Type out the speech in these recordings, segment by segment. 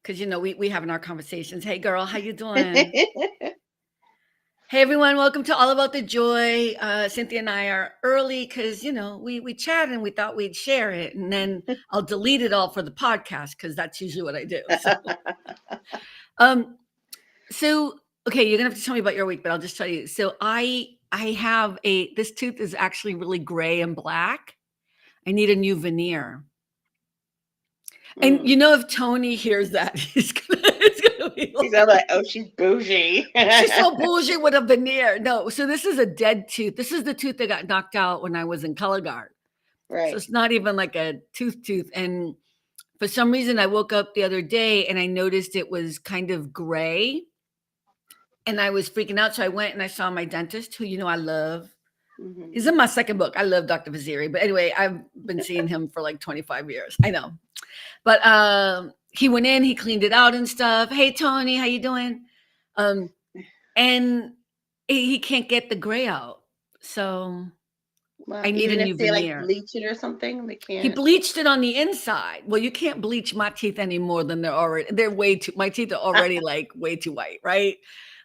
because we having our conversations. Hey, girl, how you doing? Hey, everyone, welcome to All About the Joy. Cynthia and I are early because we chat and we thought we'd share it, and then I'll delete it all for the podcast because that's usually what I do. So okay, you're gonna have to tell me about your week, but I'll just tell you. So I have this tooth is actually really gray and black. I need a new veneer. And if Tony hears that, it's gonna be He's like, oh, she's bougie. She's so bougie with a veneer. No, so this is a dead tooth. This is the tooth that got knocked out when I was in color guard. Right. So it's not even like a tooth. And for some reason, I woke up the other day and I noticed it was kind of gray. And I was freaking out. So I went and I saw my dentist, who I love. Mm-hmm. He's in my second book. I love Dr. Vaziri. But anyway, I've been seeing him for like 25 years. I know. But he went in, he cleaned it out and stuff. Hey, Tony, how you doing? And he can't get the gray out. So I need a new veneer. Like bleach it or something, they can't. He bleached it on the inside. Well, you can't bleach my teeth any more than they're way too, my teeth are already like way too white, right?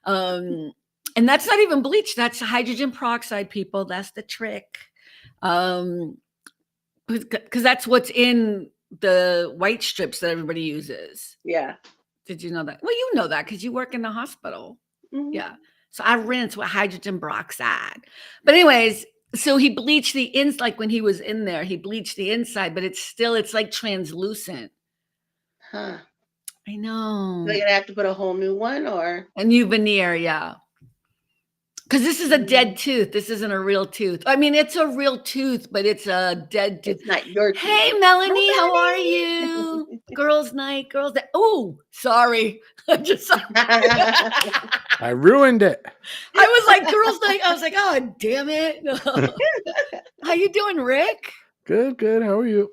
And that's not even bleach. That's hydrogen peroxide, people. That's the trick. Because that's what's in the white strips that everybody uses. Yeah. Did you know that? Well, you know that because you work in the hospital. Mm-hmm. Yeah. So I rinse with hydrogen peroxide. But anyways, so he bleached the inside, like when he was in there, he bleached the inside, but it's like translucent. Huh. I know. So you're gonna have to put a whole new one or a new veneer, yeah. Because this is a dead tooth. This isn't a real tooth. I mean, it's a real tooth, but it's a dead tooth. It's not your tooth. Hey, Melanie, how are you? Girls' night. Oh, sorry. I ruined it. I was like, girls' night. I was like, oh, damn it. How you doing, Rick? Good. How are you?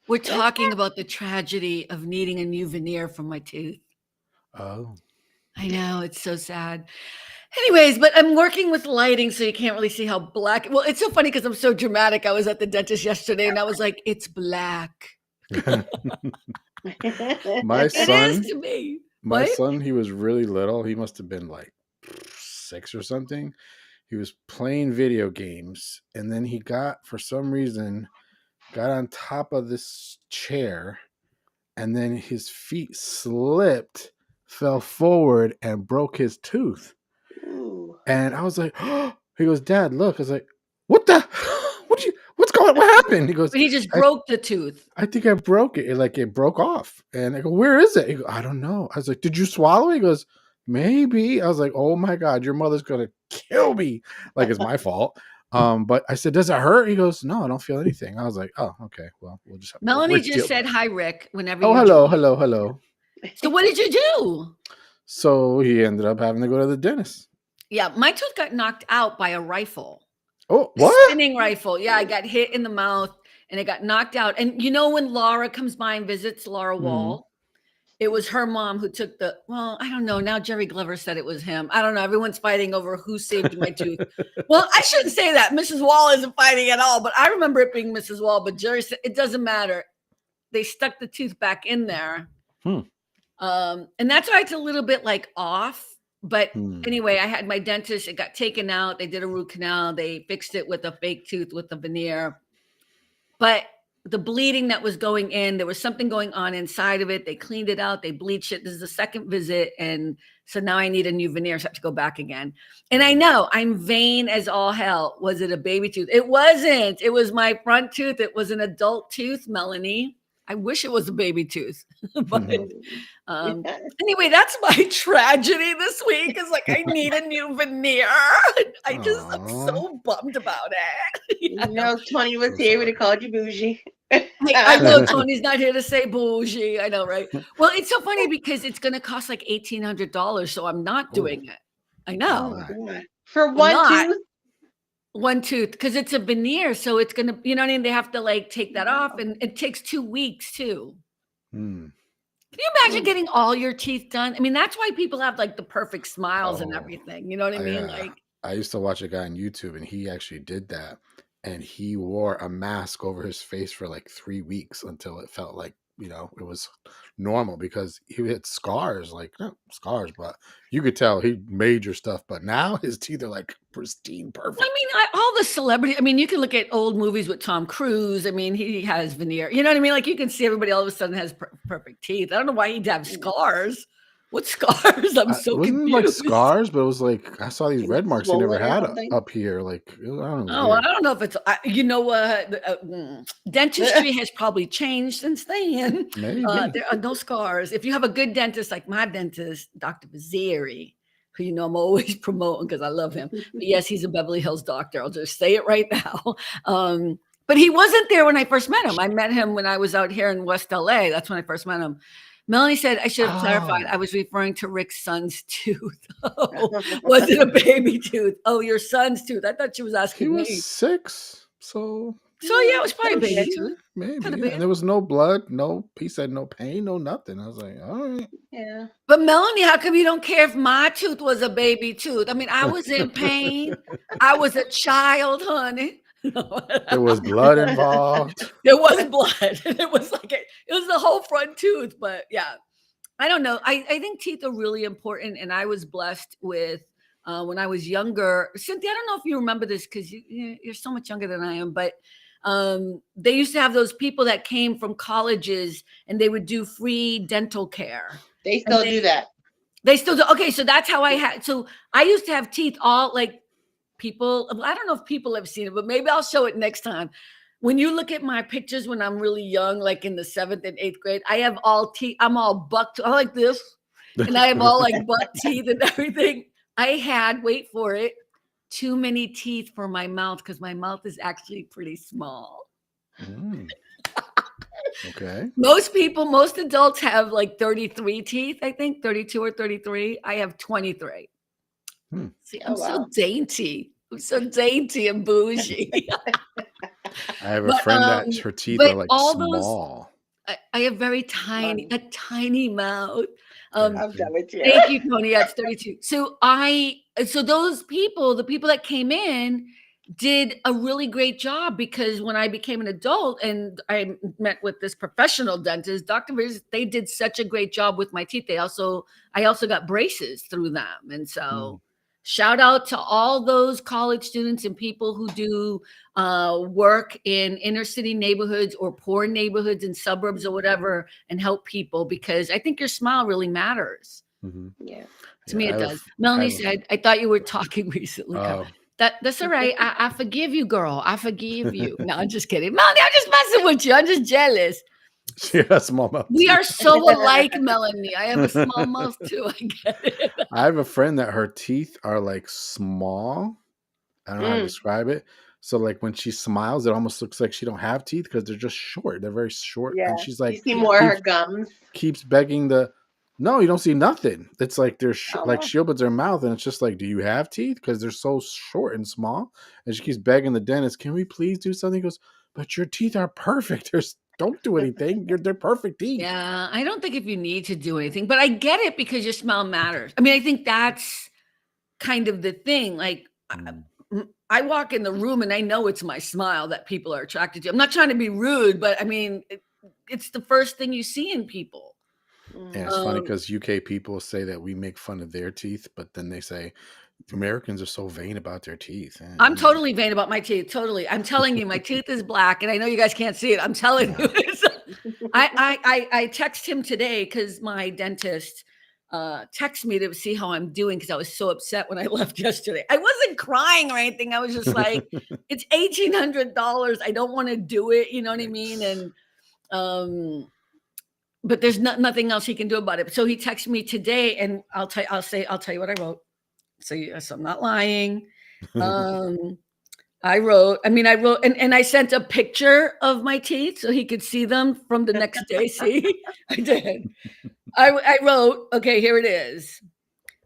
We're talking about the tragedy of needing a new veneer for my tooth. Oh. I know. It's so sad. Anyways, but I'm working with lighting, so you can't really see how black. Well, it's so funny because I'm so dramatic. I was at the dentist yesterday, and I was like, "It's black." My son, it is to me. My son, he was really little. He must have been like 6 or something. He was playing video games, and then he for some reason, got on top of this chair, and then his feet slipped, fell forward, and broke his tooth. And I was like, oh. He goes, Dad, look. I was like, what happened? He goes, he just broke the tooth. I think I broke it. It broke off. And I go, where is it? He goes, I don't know. I was like, did you swallow it? He goes, maybe. I was like, oh my God, your mother's going to kill me. Like it's my fault. But I said, does it hurt? He goes, no, I don't feel anything. I was like, oh, okay. Well, we'll just have Melanie just said hi, Rick, whenever Oh, hello. So what did you do? So he ended up having to go to the dentist. Yeah, my tooth got knocked out by a rifle. Oh, what? Spinning rifle. Yeah, I got hit in the mouth and it got knocked out. And when Laura comes by and visits, Laura Wall, it was her mom who took I don't know. Now Jerry Glover said it was him. I don't know. Everyone's fighting over who saved my tooth. Well, I shouldn't say that. Mrs. Wall isn't fighting at all, but I remember it being Mrs. Wall. But Jerry said it doesn't matter. They stuck the tooth back in there. And that's why it's a little bit like off. But anyway, I had my dentist, it got taken out. They did a root canal. They fixed it with a fake tooth with a veneer. But the bleeding that was going in, there was something going on inside of it. They cleaned it out. They bleached it. This is the second visit. And so now I need a new veneer. So I have to go back again. And I know I'm vain as all hell. Was it a baby tooth? It wasn't. It was my front tooth. It was an adult tooth, Melanie. I wish it was a baby tooth. But anyway, that's my tragedy this week. Is like I need a new veneer. I'm so bummed about it. Tony was here when he called you bougie. I know Tony's not here to say bougie. I know, right? Well, it's so funny because it's going to cost like $1,800, so I'm not doing it. I know. For one tooth? One tooth, because it's a veneer, so it's gonna, you know what I mean? They have to like take that off, and it takes 2 weeks too. Can you imagine getting all your teeth done? I mean, that's why people have like the perfect smiles and everything. You know what I mean? I used to watch a guy on YouTube, and he actually did that, and he wore a mask over his face for like 3 weeks until it felt like it was normal because he had scars, like not scars, but you could tell he major stuff. But now his teeth are like pristine, perfect. I mean, all the celebrity. I mean, you can look at old movies with Tom Cruise. I mean, he has veneer. You know what I mean? Like you can see everybody all of a sudden has perfect teeth. I don't know why he'd have scars. What scars? I'm so wasn't confused. like scars, but it was like I saw these red marks he never swollen or had something? up here. Like I don't know. Oh, I don't know if it's. You know what? Dentistry has probably changed since then. Maybe. There are no scars. If you have a good dentist, like my dentist, Dr. Vizieri, who I'm always promoting because I love him. But yes, he's a Beverly Hills doctor. I'll just say it right now. But he wasn't there when I first met him. I met him when I was out here in West LA. That's when I first met him. Melanie said, I should have clarified. I was referring to Rick's son's tooth. Oh, was it a baby tooth? Oh, your son's tooth. I thought she was asking He me. was 6, so yeah, it was probably a baby tooth. maybe. Could've Yeah. been. And there was no blood, he said no pain, no nothing. I was like, all right. Yeah. But Melanie, how come you don't care if my tooth was a baby tooth? I mean, I was in pain. I was a child, honey. There was blood involved. There was blood. It was like it was the whole front tooth. But yeah, I don't know. I think teeth are really important, and I was blessed with when I was younger. Cynthia, I don't know if you remember this because you're so much younger than I am, but they used to have those people that came from colleges and they would do free dental care. They still do that. They still do. Okay, so that's how I had. So I used to have teeth all like people. I don't know if people have seen it, but maybe I'll show it next time. When you look at my pictures when I'm really young, like in the 7th and 8th grade, I have all teeth. I'm all buck. I like this, and I have all like buck teeth and everything. I had, wait for it, too many teeth for my mouth because my mouth is actually pretty small. Okay. Most adults have like 33 teeth, I think, 32 or 33. I have 23. See, I'm so dainty. I'm so dainty and bougie. I have a friend that her teeth are like small. I have very tiny, a tiny mouth. I'm done with you. Thank you, Tony. That's 32. So those people, the people that came in, did a really great job because when I became an adult and I met with this professional dentist, Dr. Bridezillas, they did such a great job with my teeth. I also got braces through them. And so shout out to all those college students and people who do work in inner city neighborhoods or poor neighborhoods and suburbs or whatever and help people because I think your smile really matters. Yeah. To me, it does. Melanie said, I thought you were talking recently. That's all right. I forgive you, girl. I forgive you. No, I'm just kidding. Melanie, I'm just messing with you. I'm just jealous. She has a small mouth. We are so alike, Melanie. I have a small mouth too. I get it. I have a friend that her teeth are like small. I don't know how to describe it. So like when she smiles, it almost looks like she don't have teeth because they're just short. They're very short. Yeah. And she's like, you see more of her gums. Keeps begging no, you don't see nothing. It's like they're like she opens her mouth and it's just like, do you have teeth? Because they're so short and small. And she keeps begging the dentist, can we please do something? He goes, but your teeth are perfect. Don't do anything. They're perfect teeth. Yeah, I don't think if you need to do anything, but I get it because your smile matters. I mean, I think that's kind of the thing. Like I walk in the room and I know it's my smile that people are attracted to. I'm not trying to be rude, but I mean, it's the first thing you see in people. And it's funny because UK people say that we make fun of their teeth, but then they say Americans are so vain about their teeth. I'm totally vain about my teeth. Totally. I'm telling you, my tooth is black, and I know you guys can't see it. I'm telling you. I text him today because my dentist texted me to see how I'm doing because I was so upset when I left yesterday. I wasn't crying or anything. I was just like, it's $1,800. I don't want to do it. You know what I mean? And but there's nothing else he can do about it. So he texted me today, and I'll tell you what I wrote. So yes, I'm not lying. I wrote, and I sent a picture of my teeth so he could see them from the next day. See, I did. I wrote, okay, here it is.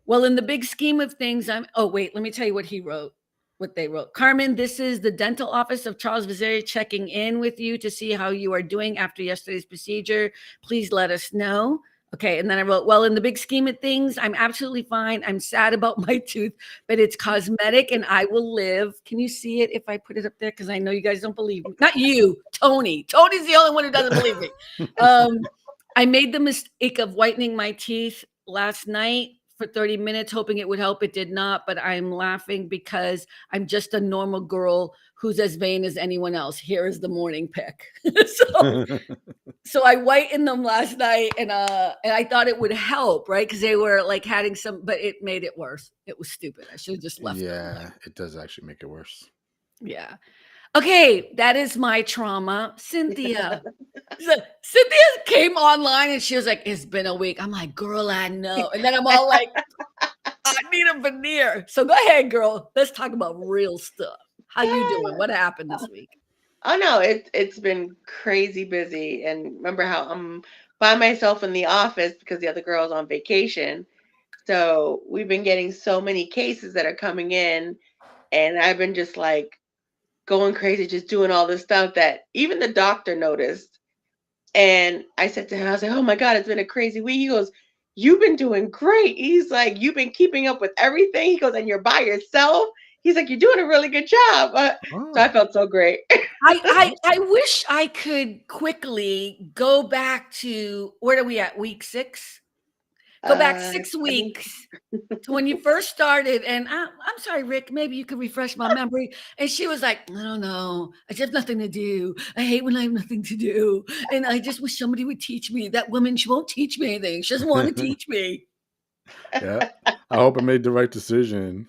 Well, in the big scheme of things, let me tell you what he wrote. What they wrote. Carmen, this is the dental office of Charles Vizieri checking in with you to see how you are doing after yesterday's procedure. Please let us know. Okay. And then I wrote, well, in the big scheme of things, I'm absolutely fine. I'm sad about my tooth, but it's cosmetic and I will live. Can you see it if I put it up there? Because I know you guys don't believe me. Not you, Tony. Tony's the only one who doesn't believe me. I made the mistake of whitening my teeth last night for 30 minutes, hoping it would help. It did not, but I'm laughing because I'm just a normal girl who's as vain as anyone else. Here is the morning pick. So I whitened them last night, and I thought it would help, right? Because they were like having some, but it made it worse. It was stupid. I should have just left them. Yeah, it does actually make it worse. Yeah. Okay, that is my trauma. Cynthia. Cynthia came online and she was like, it's been a week. I'm like, girl, I know. And then I'm all like, I need a veneer. So go ahead, girl. Let's talk about real stuff. How you doing? What happened this week? Oh no, it's been crazy busy. And remember how I'm by myself in the office because the other girl's on vacation. So we've been getting so many cases that are coming in, and I've been just like going crazy, just doing all this stuff that even the doctor noticed. And I said to him, I was like, oh my God, it's been a crazy week. He goes, you've been doing great. He's like, you've been keeping up with everything. He goes, and you're by yourself. He's like, you're doing a really good job. So I felt so great. I wish I could quickly go back to, where are we at? Week 6? Go back 6 weeks to when you first started. And I'm sorry, Rick, maybe you could refresh my memory. And she was like, I don't know. I just have nothing to do. I hate when I have nothing to do. And I just wish somebody would teach me. That woman, she won't teach me anything. She doesn't want to teach me. Yeah. I hope I made the right decision.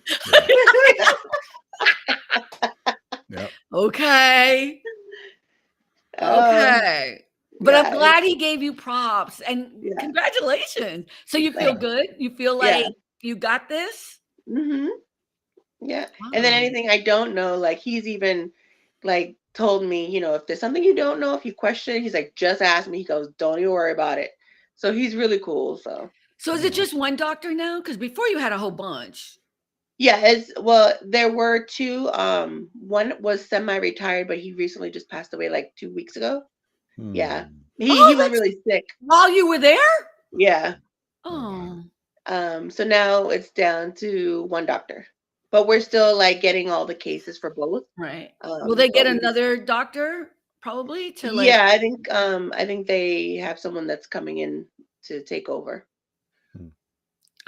Yeah. Okay. Okay. But I'm glad he gave you props and congratulations. So you feel good? You feel like you got this? Mm-hmm. Yeah. Wow. And then anything I don't know, like he's even like told me, if there's something you don't know, if you question it, he's like, just ask me. He goes, don't even worry about it. So he's really cool. So is it just one doctor now? Because before you had a whole bunch. Yeah, there were 2. One was semi-retired, but he recently just passed away like 2 weeks ago. Yeah. He was really sick. While you were there? Yeah. Oh. So now it's down to 1 doctor. But we're still like getting all the cases for both. Right. Will they get another doctor probably to like? Yeah, I think they have someone that's coming in to take over.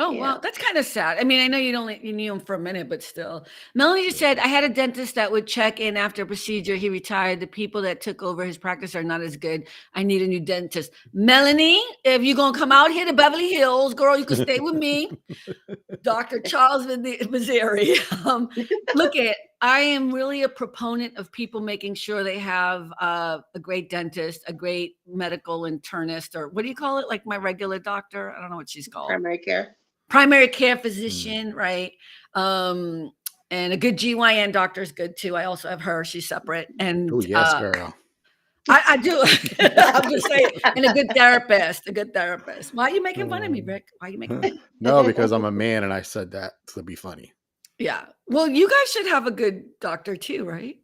Oh, Yeah. wow. That's kind of sad. I mean, I know you knew him for a minute, but still. Melanie just said, I had a dentist that would check in after a procedure. He retired. The people that took over his practice are not as good. I need a new dentist. Melanie, if you're going to come out here to Beverly Hills, girl, you can stay with me. Dr. Charles Missouri. Look I am really a proponent of people making sure they have a great dentist, a great medical internist, or what do you call it? Like my regular doctor? I don't know what she's called. Primary care physician, right? And a good GYN doctor is good too. I also have her. She's separate. And yes, girl. I do. I'm just saying. And a good therapist. Why are you making fun of me, Rick? Why are you making fun of me? No, because I'm a man and I said that to be funny. Yeah. Well, you guys should have a good doctor too, right?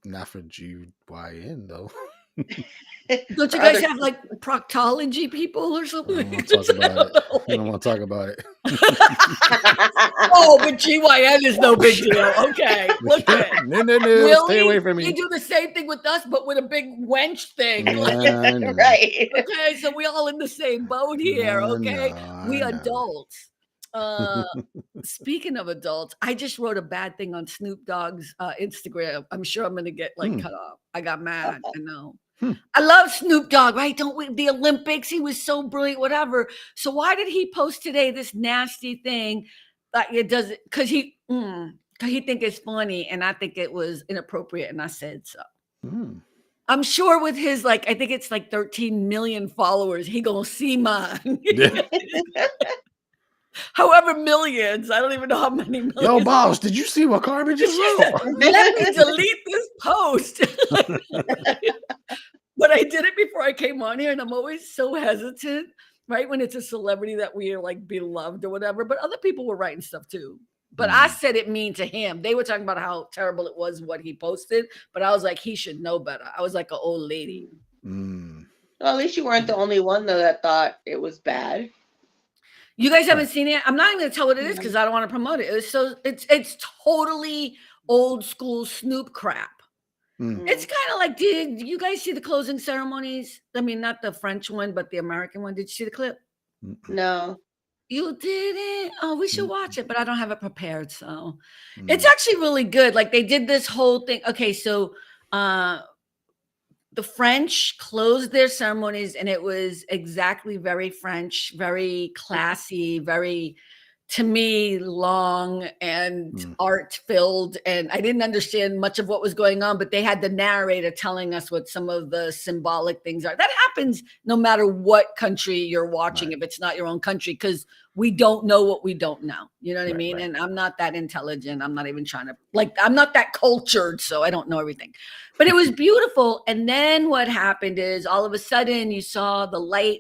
Not for GYN though. Don't you guys have like proctology people or something? I don't want to talk about it. Oh, but GYN is no big deal. Okay. Look at No. Really? Stay away from me. You do the same thing with us, but with a big wench thing. Right. Okay. So we all in the same boat here. Okay. We adults. Speaking of adults, I just wrote a bad thing on Snoop Dogg's Instagram. I'm sure I'm going to get cut off. I got mad. I know. I love Snoop Dogg, right? Don't we? The Olympics, he was so brilliant, whatever. So why did he post today this nasty thing that it doesn't? Because he think it's funny, and I think it was inappropriate, and I said so. I'm sure with his I think it's like 13 million followers, he gonna see mine. However, millions. I don't even know how many millions. Yo, boss, did you see what Carmen just wrote? Let me delete this post. But I did it before I came on here, and I'm always so hesitant, right? When it's a celebrity that we are like beloved or whatever. But other people were writing stuff too. But I said it mean to him. They were talking about how terrible it was what he posted. But I was like, he should know better. I was like an old lady. Well, at least you weren't the only one though that thought it was bad. You guys haven't Right. seen it? I'm not even gonna tell what it is No. because I don't want to promote it. It's totally old school Snoop crap. Mm. It's kind of like, did you guys see the closing ceremonies? I mean, not the French one, but the American one. Did you see the clip? Mm-mm. No. You didn't? Oh, we should Mm. watch it, but I don't have it prepared. So it's Mm. actually really good. Like they did this whole thing. Okay, so the French closed their ceremonies and it was exactly very French, very classy, very, to me, long and Mm. art filled. And I didn't understand much of what was going on, but they had the narrator telling us what some of the symbolic things are. That happens no matter what country you're watching, Right. if it's not your own country, because we don't know what we don't know. You know what I Right, mean? right. And I'm not that intelligent. I'm not even trying to, like, I'm not that cultured, so I don't know everything. But it was beautiful. And then what happened is all of a sudden you saw the light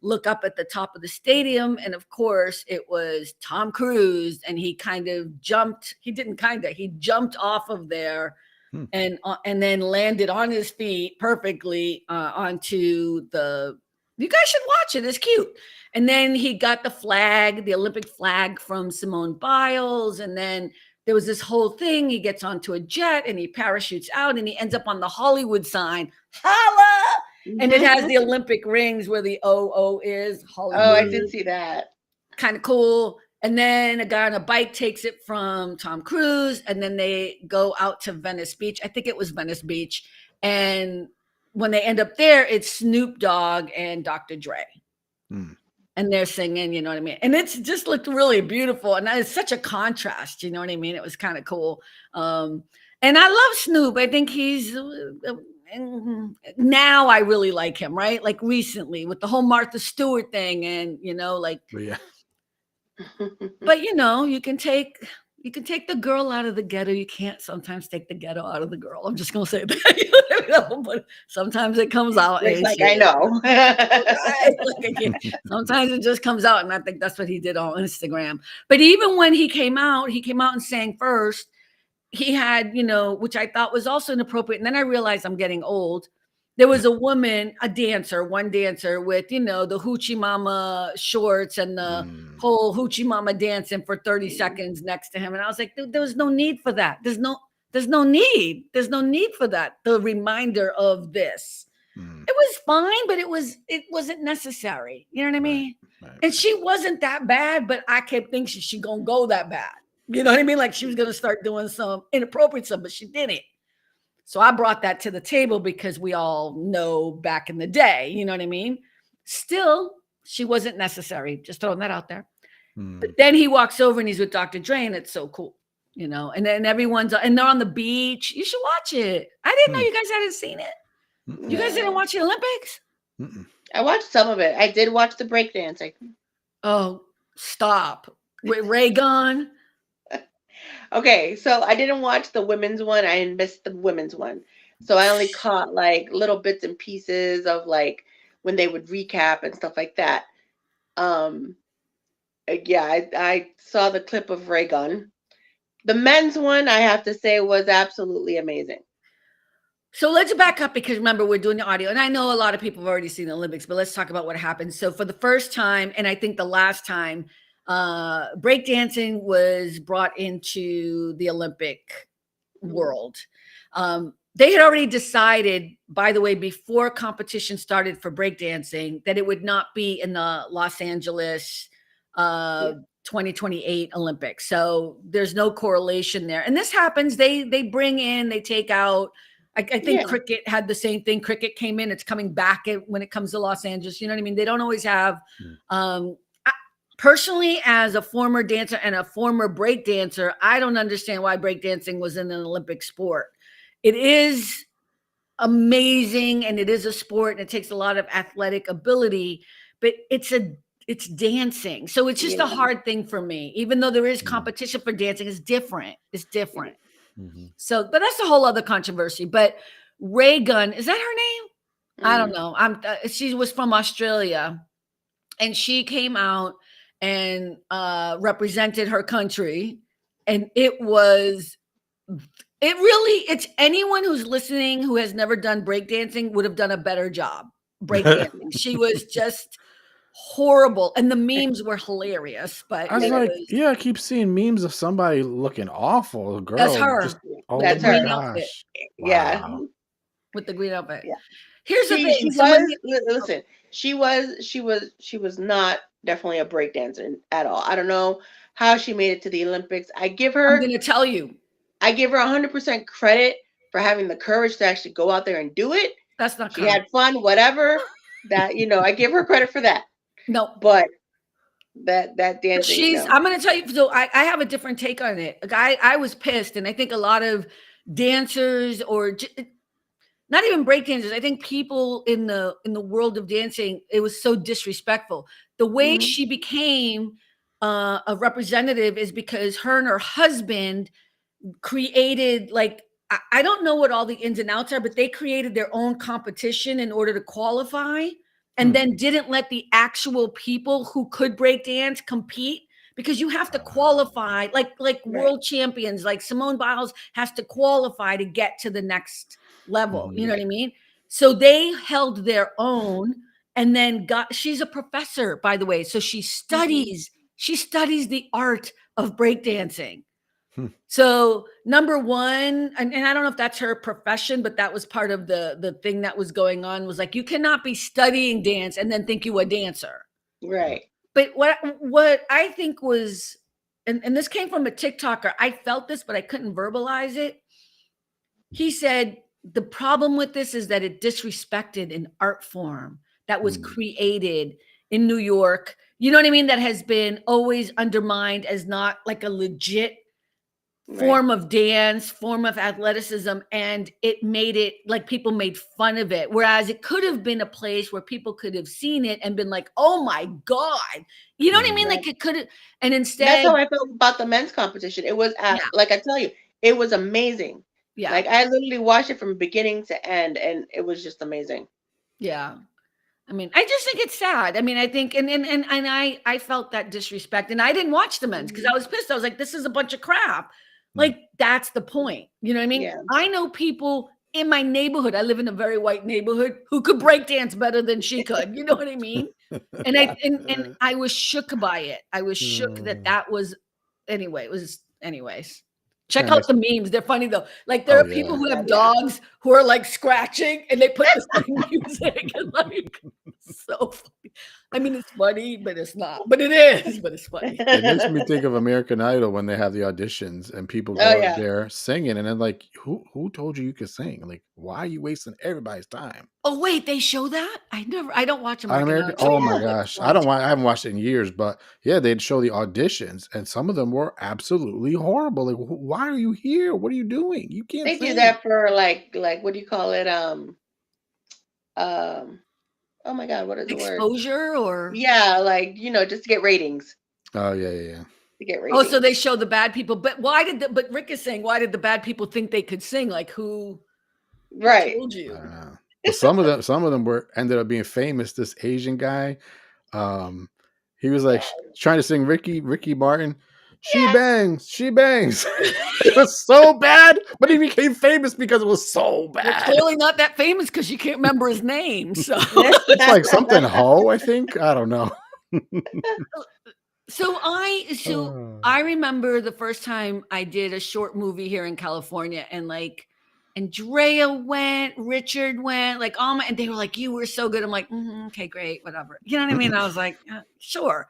look up at the top of the stadium. And of course, it was Tom Cruise. And he kind of jumped. He didn't kind of, he jumped off of there Hmm. and then landed on his feet perfectly onto the. You guys should watch it. It's cute. And then he got the flag, the Olympic flag from Simone Biles. And then there was this whole thing. He gets onto a jet and he parachutes out and he ends up on the Hollywood sign. Holla! And it has the Olympic rings where the OO is. Hollywood. Oh, I did see that. Kind of cool. And then a guy on a bike takes it from Tom Cruise, and then they go out to Venice Beach. I think it was Venice Beach. And when they end up there, it's Snoop Dogg and Dr. Dre. Mm. And they're singing, you know what I mean? And it's just looked really beautiful. And it's such a contrast, you know what I mean? It was kind of cool. And I love Snoop. I think he's now I really like him, right? Like recently with the whole Martha Stewart thing and, you know, like, But yeah. but you know, you can take the girl out of the ghetto. You can't sometimes take the ghetto out of the girl. I'm just gonna say that. You know, but sometimes it comes out. It's and like shit. I know. Sometimes it just comes out, and I think that's what he did on Instagram. But even when he came out and sang first. He had, you know, which I thought was also inappropriate. And then I realized I'm getting old. There was a woman, one dancer with, you know, the hoochie mama shorts and the whole hoochie mama dancing for 30 seconds next to him. And I was like, there was no need for that. There's no need. There's no need for that. The reminder of this. It was fine, but it wasn't necessary. You know what I mean? Right. And she wasn't that bad, but I kept thinking she gonna go that bad. You know what I mean? Like she was going to start doing some inappropriate stuff, but she didn't. So I brought that to the table because we all know back in the day, you know what I mean? Still, she wasn't necessary. Just throwing that out there. But then he walks over and he's with Dr. Dre and it's so cool, you know? And then and they're on the beach. You should watch it. I didn't know you guys hadn't seen it. You guys didn't watch the Olympics? I watched some of it. I did watch the breakdancing. Oh, stop. With Ray Gun. Okay, so I didn't watch the women's one. I missed the women's one. So I only caught like little bits and pieces of like when they would recap and stuff like that. Yeah, I saw the clip of Ray Gun. The men's one, I have to say, was absolutely amazing. So let's back up because remember, we're doing the audio. And I know a lot of people have already seen the Olympics, but let's talk about what happened. So for the first time, and I think the last time, breakdancing was brought into the Olympic world. They had already decided, by the way, before competition started for breakdancing, that it would not be in the Los Angeles 2028 Olympics. So there's no correlation there. And this happens. They bring in, they take out. I think cricket had the same thing. Cricket came in, it's coming back when it comes to Los Angeles. You know what I mean? They don't always have. Personally, as a former dancer and a former break dancer, I don't understand why breakdancing was in an Olympic sport. It is amazing and it is a sport and it takes a lot of athletic ability, but it's dancing. So it's just a hard thing for me. Even though there is competition for dancing, it's different. It's different. So, but that's a whole other controversy. But Ray Gun, is that her name? I don't know. She was from Australia and she came out and represented her country. And it's anyone who's listening who has never done breakdancing would have done a better job. breakdancing. She was just horrible, and the memes were hilarious. But I was it like, was yeah, I keep seeing memes of somebody looking awful. A that's girl just, her oh with the That's my her. green outfit. gosh. Yeah. Wow. With the green outfit. Yeah. Here's the She thing. was listen, she was not definitely a break dancer at all. I don't know how she made it to the Olympics. I give I'm her going to tell you. 100% credit for having the courage to actually go out there and do it. That's not She correct. had fun, whatever. That, I give her credit for that. No. But that dancing, no. I'm going to tell you, so I have a different take on it. Like I was pissed, and I think a lot of dancers or not even break dancers, I think people in the world of dancing, it was so disrespectful. The way she became a representative is because her and her husband created, like, I don't know what all the ins and outs are, but they created their own competition in order to qualify, and then didn't let the actual people who could break dance compete, because you have to qualify, like world champions, like Simone Biles has to qualify to get to the next level. You know what I mean? So they held their own, and then she's a professor, by the way. So she studies the art of breakdancing. So number one, and I don't know if that's her profession, but that was part of the thing that was going on, was like, you cannot be studying dance and then think you a dancer. Right. But what I think was, and this came from a TikToker, I felt this, but I couldn't verbalize it. He said, the problem with this is that it disrespected an art form that was created in New York. You know what I mean? That has been always undermined as not like a legit form of dance, form of athleticism, and it made it like people made fun of it. Whereas it could have been a place where people could have seen it and been like, "Oh my God," you know what I mean? Like it could have, and instead, that's how I felt about the men's competition. It was like I tell you, it was amazing. Yeah, like I literally watched it from beginning to end, and it was just amazing. Yeah. I mean, I just think it's sad. I mean, I think, and I felt that disrespect, and I didn't watch the men's because I was pissed. I was like, this is a bunch of crap. Like, that's the point. You know what I mean? Yeah. I know people in my neighborhood. I live in a very white neighborhood who could break dance better than she could. You know what I mean? And I was shook by it. I was shook that was, anyway, it was, anyways. Check out the memes. They're funny though. Like there are people who have dogs who are like scratching and they put the same music and like so funny. I mean, it's funny, but it's not. But it is, but it's funny. It makes me think of American Idol when they have the auditions and people go up there singing, and then like, who told you could sing? Like, why are you wasting everybody's time? Oh wait, they show that? I don't watch American. Oh my gosh, I haven't watched it in years, but yeah, they'd show the auditions, and some of them were absolutely horrible. Like, why are you here? What are you doing? You can't. They sing. do that for like what do you call it? Oh my God, what is the word? Exposure or like just to get ratings. Oh yeah. To get ratings. Oh, so they show the bad people, but but Rick is saying, why did the bad people think they could sing? Like who told you? I don't know. But some of them ended up being famous. This Asian guy, he was like trying to sing Ricky Martin. She bangs. It was so bad, but he became famous because it was so bad. Well, clearly not that famous because you can't remember his name. So it's like something Ho, I think. I don't know. So I remember the first time I did a short movie here in California, and like Andrea went, Richard went, like and they were like, "You were so good." I'm like, "Okay, great, whatever." You know what I mean? I was like, "Sure."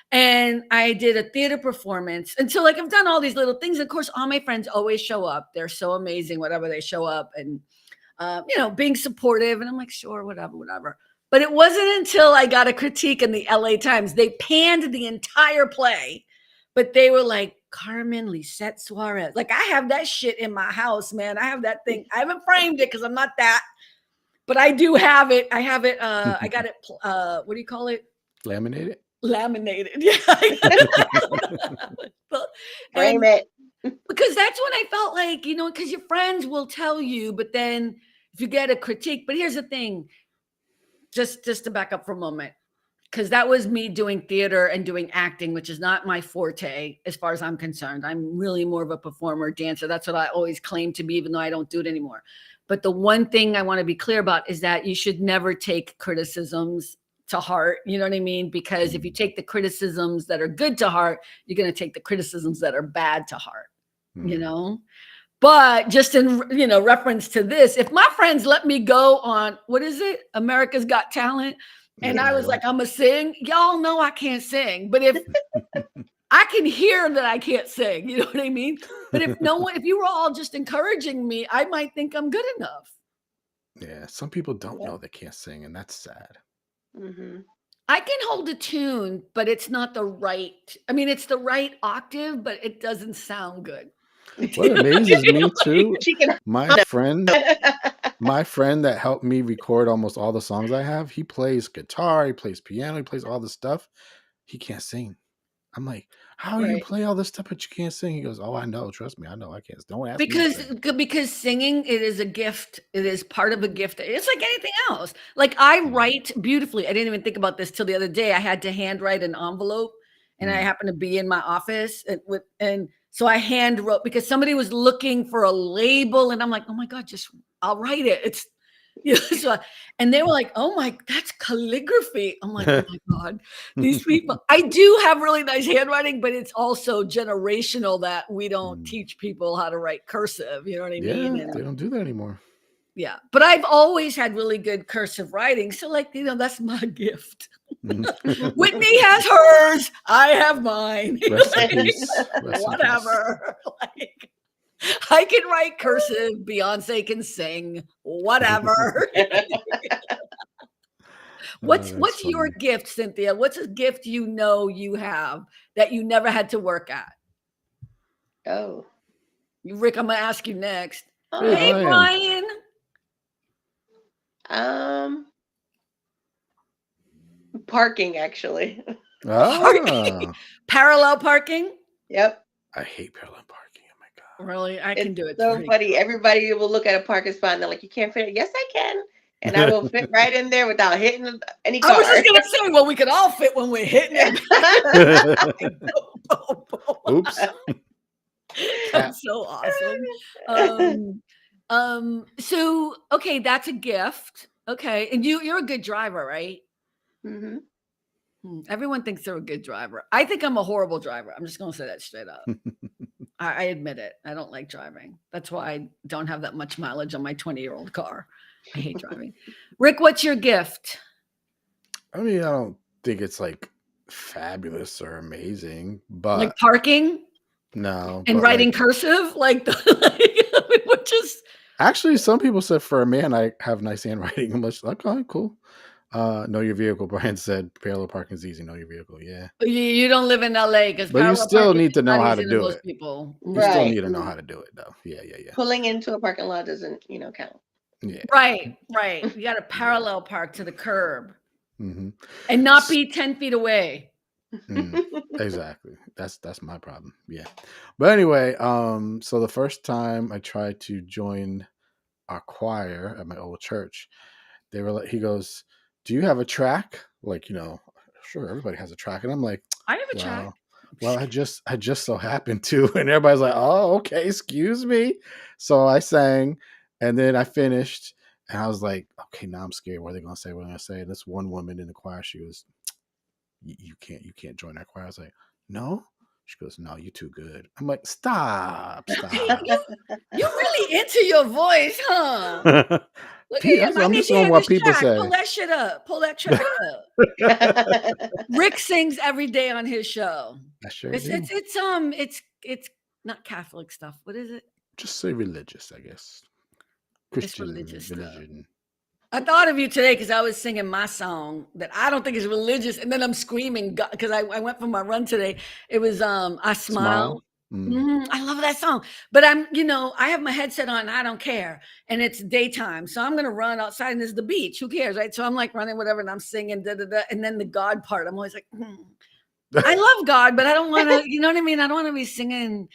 And I did a theater performance. And so like I've done all these little things. Of course, all my friends always show up. They're so amazing, whatever they show up, and being supportive. And I'm like, sure, whatever. But it wasn't until I got a critique in the LA Times. They panned the entire play, but they were like, Carmen Lisette Suarez. Like I have that shit in my house, man. I have that thing. I haven't framed it because I'm not that, but I do have it. I have it. I got it. What do you call it? Laminated. Yeah. Frame it. Because that's when I felt like, because your friends will tell you, but then if you get a critique, but here's the thing, just to back up for a moment, because that was me doing theater and doing acting, which is not my forte as far as I'm concerned. I'm really more of a performer, dancer. That's what I always claim to be, even though I don't do it anymore. But the one thing I want to be clear about is that you should never take criticisms to heart. You know what I mean? Because if you take the criticisms that are good to heart, you're going to take the criticisms that are bad to heart, you know? But just in, reference to this, if my friends let me go on, what is it? America's Got Talent. And I was like, I'm going to sing. Y'all know I can't sing. But if I can hear that I can't sing, you know what I mean? But if you were all just encouraging me, I might think I'm good enough. Yeah. Some people don't know they can't sing, and that's sad. Mm-hmm. I can hold a tune, but it's not the right. I mean, it's the right octave, but it doesn't sound good. What amazes me too, She can. my friend that helped me record almost all the songs I have, he plays guitar, he plays piano, he plays all this stuff. He can't sing. I'm like, how you play all this stuff but you can't sing? He goes, oh, I know. Trust me, I know. I can't. Don't ask me to sing. Because singing, it is a gift. It is part of a gift. It's like anything else. Like I write beautifully. I didn't even think about this till the other day. I had to handwrite an envelope, and I happened to be in my office, and so I hand wrote because somebody was looking for a label, and I'm like, oh my God, I'll write it. It's and they were like, oh my, that's calligraphy. I'm like, oh my God, these people. I do have really nice handwriting, but it's also generational that we don't teach people how to write cursive. You know what I mean? Yeah, they don't do that anymore. Yeah, but I've always had really good cursive writing. So that's my gift. Whitney has hers. I have mine. Rest in peace. Whatever. I can write cursive. Beyonce can sing. Whatever. What's your gift, Cynthia? What's a gift you have that you never had to work at? Oh, Rick, I'm gonna ask you next. Hey, Brian. Parking actually. Parking. Parallel parking. Yep. I hate parallel parking. Oh my God. Really? I can do it. So funny. Everybody will look at a parking spot and they're like, you can't fit it. Yes, I can. And I will fit right in there without hitting any car. I was just going to say, well, we could all fit when we're hitting it. Oops. That's so awesome. So, okay, that's a gift. Okay. And you're a good driver, right? Mm-hmm. Everyone thinks they're a good driver. I think I'm a horrible driver. I'm just going to say that straight up. I admit it. I don't like driving. That's why I don't have that much mileage on my 20-year-old car. I hate driving. Rick, what's your gift? I mean, I don't think it's like fabulous or amazing, but like parking? No. And writing cursive? Which is actually, some people said for a man, I have nice handwriting. I'm like, okay, cool. Know your vehicle. Brian said parallel parking is easy. Know your vehicle. Yeah. You don't live in LA but you still need to know how to do it. People. You still need to know how to do it though. Yeah. Pulling into a parking lot doesn't, count. Yeah. Right. You got to parallel park to the curb. Mm-hmm. And not be 10 feet away. Exactly. That's my problem. Yeah. But anyway, so the first time I tried to join our choir at my old church, they were like, he goes, do you have a track? Like, sure, everybody has a track. And I'm like, I have a track. Well, I just so happened to. And everybody's like, oh, okay, excuse me. So I sang and then I finished and I was like, okay, now I'm scared. What are they going to say? What are they going to say? And this one woman in the choir, she was, you can't join that choir. I was like, no. She goes, no, you're too good. I'm like, stop. You're really into your voice, huh? Look at him. I'm just on what people say. Pull that shit up. Pull that track up. Rick sings every day on his show. I sure do. It's not Catholic stuff. What is it? Just say religious, I guess. Christian religious religion. I thought of you today because I was singing my song that I don't think is religious, and then I'm screaming because I went for my run today. It was I Smile. I love that song, but I have my headset on and I don't care, and it's daytime, so I'm gonna run outside and there's the beach. Who cares, right? So I'm like running whatever, and I'm singing and then the God part. I'm always like, I love God, but I don't want to. You know what I mean? I don't want to be singing.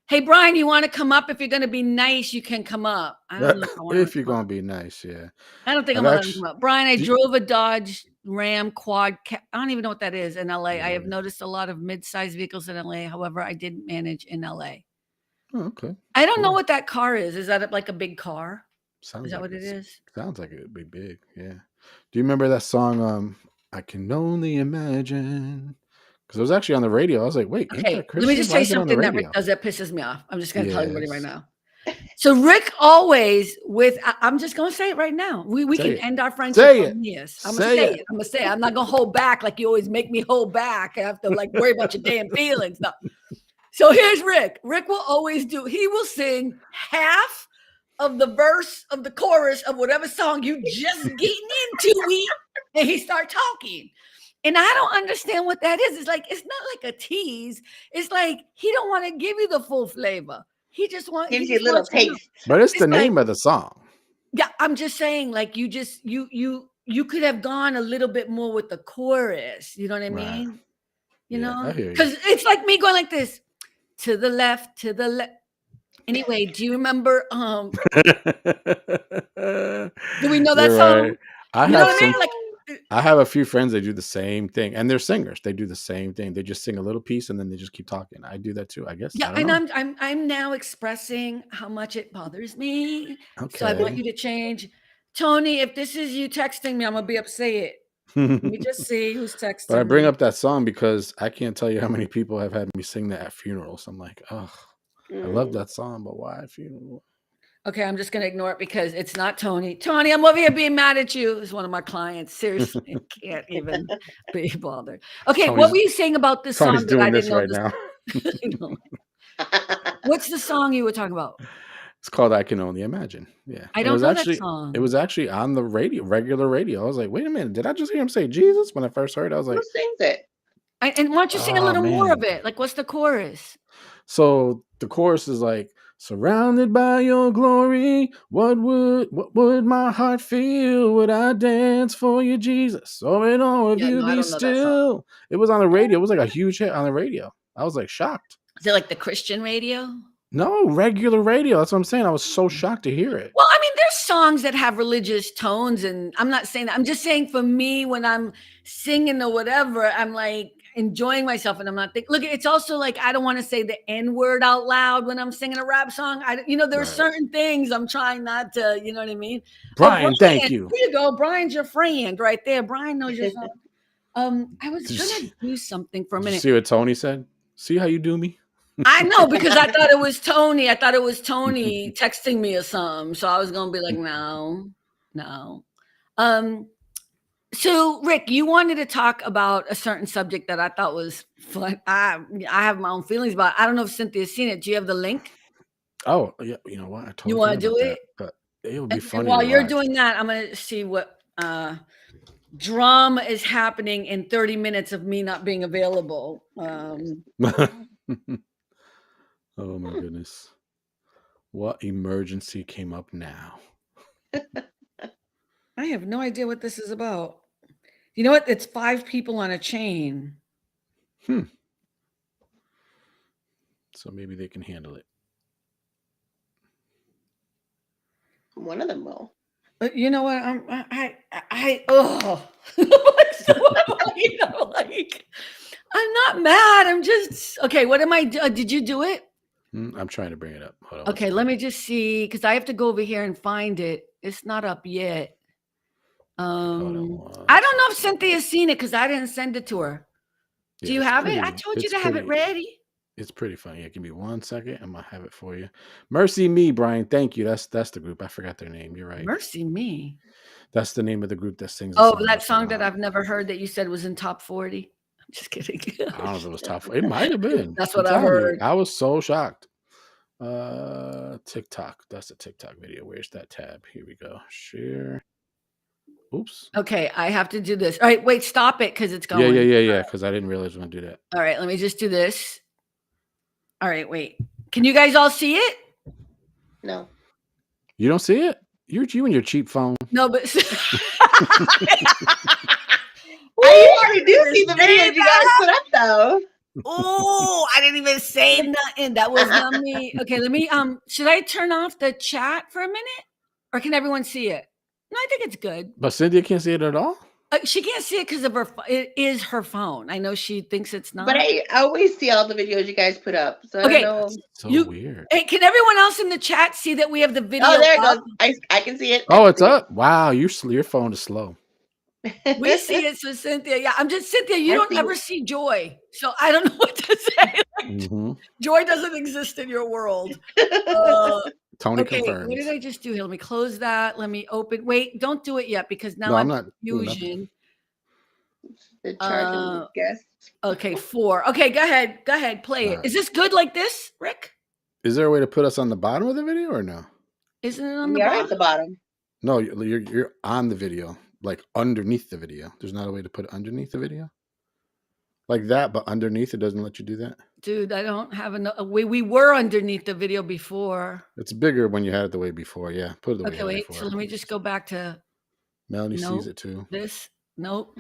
Hey, Brian, you want to come up? If you're going to be nice, you can come up. I don't know if you're going to be nice, yeah. I don't think I'm going to come up. Brian, I drove a Dodge Ram quad. I don't even know what that is in LA. I have noticed a lot of mid-sized vehicles in LA. However, I didn't manage in LA. Oh, okay. I don't know Cool. what that car is. Is that like a big car? Sounds Is that like what it is? Sounds like it would be big. Yeah. Do you remember that song? I can only imagine. Because it was actually on the radio. I was like, wait, ain't Okay, that let me Christian? just Why tell you is it on the something that Rick radio? does that pisses me off. I'm just going to tell everybody right Yes. now. So Rick always I'm just going to say it right now. We Say can it. end our friendship Say it. on this. I'm going to Say say it. it. I'm going to say it. I'm not going to hold back like you always make me hold back. I have to like worry about your damn feelings. No. So here's Rick. Rick will always he will sing half of the verse of the chorus of whatever song you just getting into, and he start talking. And I don't understand what that is. It's like, it's not like a tease. It's like he don't want to give you the full flavor. He just Gives you a wants little you to know. taste. But it's the It's like, name of the song. yeah, I'm just saying, like, you could have gone a little bit more with the chorus. You know what I Right. mean? You Yeah, I know, hear you. because it's like me going like this, to the left, to the left. Anyway, do you remember? Do we know that You're song? right. I You know have what I some. mean? Like, I have a few friends that do the same thing, and they're singers. They do the same thing. They just sing a little piece and then they just keep talking. I do that too. I guess. yeah, I don't and know. I'm now expressing how much it bothers me. So I want Okay. you to change. Tony, if this is you texting me, I'm gonna be upset. Let me just see who's But I texting bring me. up that song because I can't tell you how many people have had me sing that at funerals. I'm like, oh, I love that song, but why at funeral? Okay, I'm just gonna ignore it because it's not Tony. Tony, I'm over here being mad at you. It's one of my clients. Seriously, can't even be bothered. Okay, what were you saying about this Tony's song that I doing this didn't know right this? now. I know. What's the song you were talking about? It's called "I Can Only Imagine." Yeah, I and don't know that it song. was actually on the radio, regular radio. I was like, wait a minute, did I just hear him say Jesus? When I first heard it, I was Who like, sings it? And why don't you sing a oh little more of man. it? Like, what's the chorus? So the chorus is like, surrounded by your glory, what would my heart feel? Would I dance for you, Jesus? Or in all of Yeah, you no, I be don't know that song. still? It was on the radio. It was like a huge hit on the radio. I was like shocked. Is it like the Christian radio? No, regular radio. That's what I'm saying. I was so shocked to hear it. Well, I mean, there's songs that have religious tones, and I'm not saying that. I'm just saying for me, when I'm singing or whatever, I'm like enjoying myself, and I'm not thinking. Look, it's also like I don't want to say the N word out loud when I'm singing a rap song. There are Right. certain things I'm trying not to. You know what I mean? Brian, thank you. Here you go. Brian's your friend right there. Brian knows your song. I was gonna do something for a Did you minute. see what Tony said? See how you do me? I know, because I thought it was Tony. I thought it was Tony texting me or something. So I was gonna be like, no. So Rick, you wanted to talk about a certain subject that I thought was fun. I have my own feelings about it. I don't know if Cynthia's seen it. Do you have the link? Oh, yeah. You know what? I totally You want to forgot do about it? that. But it would be And funny while to you're watch. doing that, I'm gonna see what drama is happening in 30 minutes of me not being available. Oh my goodness. What emergency came up now? I have no idea what this is about. You know what? It's 5 people on a chain. So maybe they can handle it. One of them will. But you know what? I'm not mad. I'm just okay. What am I? Did you do it? I'm trying to bring it up. Hold on. Okay, let me just see because I have to go over here and find it. It's not up yet. I don't know if Cynthia's seen it because I didn't send it to her. Do you have it? I told you to have it ready. It's pretty funny. Yeah, give me 1 second. I'm gonna have it for you. Mercy Me, Brian. Thank you. That's the group. I forgot their name. You're right. Mercy Me. That's the name of the group that sings. That song that I've never heard that you said was in top 40. I'm just kidding. I don't know if it was top 40. It might have been. That's what I heard. I was so shocked. TikTok. That's a TikTok video. Where's that tab? Here we go. Share. Oops. Okay, I have to do this. All right, wait, stop it because it's going. Yeah. Because I didn't realize we were gonna do that. All right, let me just do this. All right, wait. Can you guys all see it? No. You don't see it? You and your cheap phone. No, but I already do see the video you guys put up though. Oh, I didn't even say nothing. That was not me. Okay, let me should I turn off the chat for a minute? Or can everyone see it? No, I think it's good. But Cynthia can't see it at all? She can't see it because of her. It is her phone. I know she thinks it's not. But I always see all the videos you guys put up. So I Okay, don't know. That's so weird. Hey, can everyone else in the chat see that we have the video? Oh, there it up? goes. I can see it. Oh, it's up. Wow, your phone is slow. We see it, so Cynthia. Yeah, I'm just Cynthia. You I don't see ever it. see Joy, so I don't know what to say. Mhm. Joy doesn't exist in your world. Tony Okay, confirms. what did I just do here? Let me close that. Let me open. Wait, don't do it yet because now No, I'm I'm not doing nothing. confusion. The charging the guests. Okay, 4. Okay, go ahead. Go ahead. Play it. Right. Is this good like this, Rick? Is there a way to put us on the bottom of the video or no? Isn't it on the We are bottom? at the bottom. No, you're on the video, like underneath the video. There's not a way to put it underneath the video, like that, but underneath it doesn't let you do that. Dude, I don't have enough. We were underneath the video before. It's bigger when you had it the way before. Yeah, put it the way Okay, you had it wait. before. So let me just go back to Melanie Nope. sees it too. this. Nope.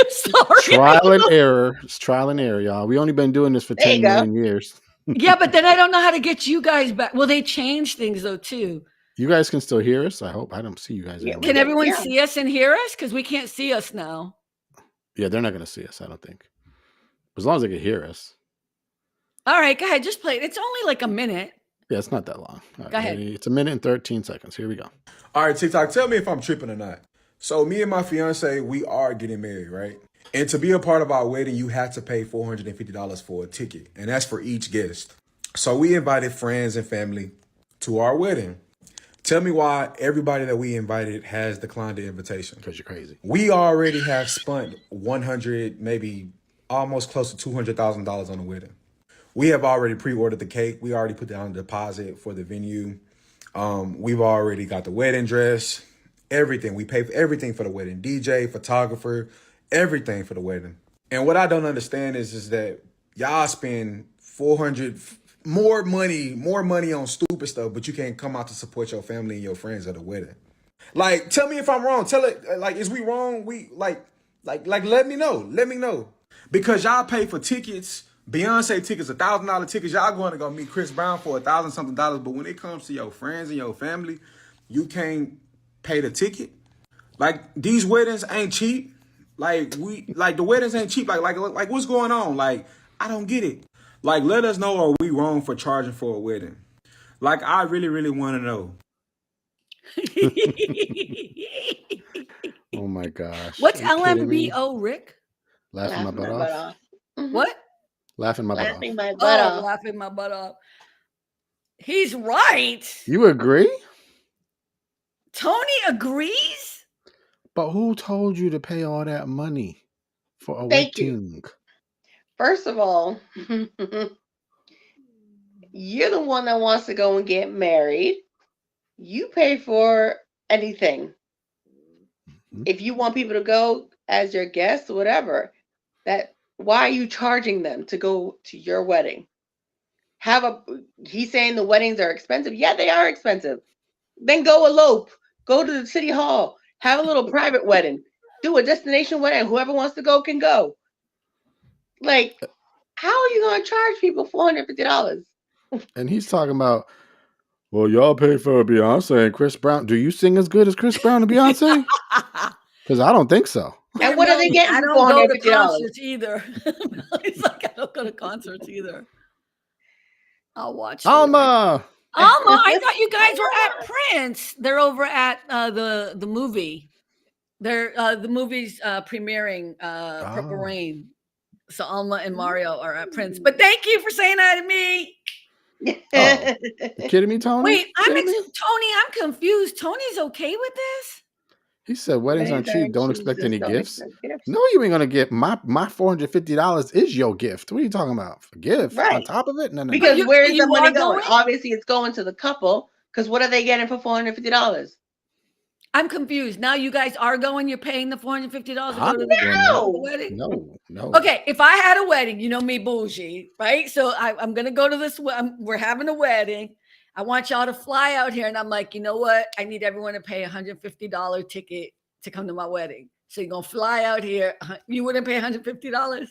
Sorry. Trial and error. It's trial and error, y'all. We only been doing this for There 10 you go. million years. Yeah, but then I don't know how to get you guys back. Well, they changed things though too. You guys can still hear us. I hope. I don't see you guys Yeah, anymore. Can everyone Yeah. see us and hear us? Because we can't see us now. Yeah, they're not going to see us, I don't think. As long as they can hear us. All right, go ahead. Just play it. It's only like a minute. Yeah, it's not that long. All right, Go ahead. ready? It's a minute and 13 seconds. Here we go. All right, TikTok, tell me if I'm tripping or not. So me and my fiance, we are getting married, right? And to be a part of our wedding, you have to pay $450 for a ticket, and that's for each guest. So we invited friends and family to our wedding. Tell me why everybody that we invited has declined the invitation. Because you're crazy. We already have spent 100, maybe almost close to $200,000 on the wedding. We have already pre-ordered the cake. We already put down a deposit for the venue. We've already got the wedding dress, everything. We pay for everything for the wedding. DJ, photographer, everything for the wedding. And what I don't understand is that y'all spend more money on stupid stuff, but you can't come out to support your family and your friends at a wedding. Like, tell me if I'm wrong. Tell it, like, is we wrong? We like, let me know. Let me know. Because y'all pay for tickets, Beyonce tickets, $1,000 tickets. Y'all going to go meet Chris Brown for $1,000 something. But when it comes to your friends and your family, you can't pay the ticket. Like, these weddings ain't cheap. Like, the weddings ain't cheap. Like, what's going on? Like, I don't get it. Like, let us know, are we wrong for charging for a wedding? Like, I really, really want to know. Oh my gosh. What's Are you kidding me? LMBO, Rick? Laughing my butt off. Mhm. What? Laughing my butt off. Laughing my butt off. Laughing my butt off. He's right. You agree? Tony agrees. But who told you to pay all that money for a Thank you. wedding? First of all, you're the one that wants to go and get married. You pay for anything. Mhm. If you want people to go as your guests, whatever, why are you charging them to go to your wedding? He's saying the weddings are expensive. Yeah, they are expensive. Then go elope. Go to the city hall. Have a little private wedding. Do a destination wedding. Whoever wants to go can go. Like, how are you going to charge people $450? And he's talking about, well, y'all pay for Beyonce and Chris Brown. Do you sing as good as Chris Brown and Beyonce? Because I don't think so. And what are they getting I for don't go to $450? concerts either. He's like, I don't go to concerts either. I'll watch. Alma! Alma, I thought you guys were at Prince. They're over at the movie. They're the movie's premiering Purple Oh. Rain. So Alma and Mario are at Prince. But thank you for saying that to me. Oh. You kidding me, Tony? Wait, Kidding me? Tony, I'm confused. Tony's okay with this? He said weddings aren't cheap. Don't expect any gifts. Gifts. No, you ain't gonna get my $450 is your gift. What are you talking about? A gift on Right. top of it? No. Because You- where's you the money are going? going? Obviously, it's going to the couple. Because what are they getting for $450? I'm confused. Now you guys are going, you're paying the $450 to go I'm to the No. wedding? No. Okay, if I had a wedding, you know me, bougie, right? So I'm going to go to this. We're having a wedding. I want y'all to fly out here. And I'm like, you know what? I need everyone to pay $150 ticket to come to my wedding. So you're going to fly out here. You wouldn't pay $150?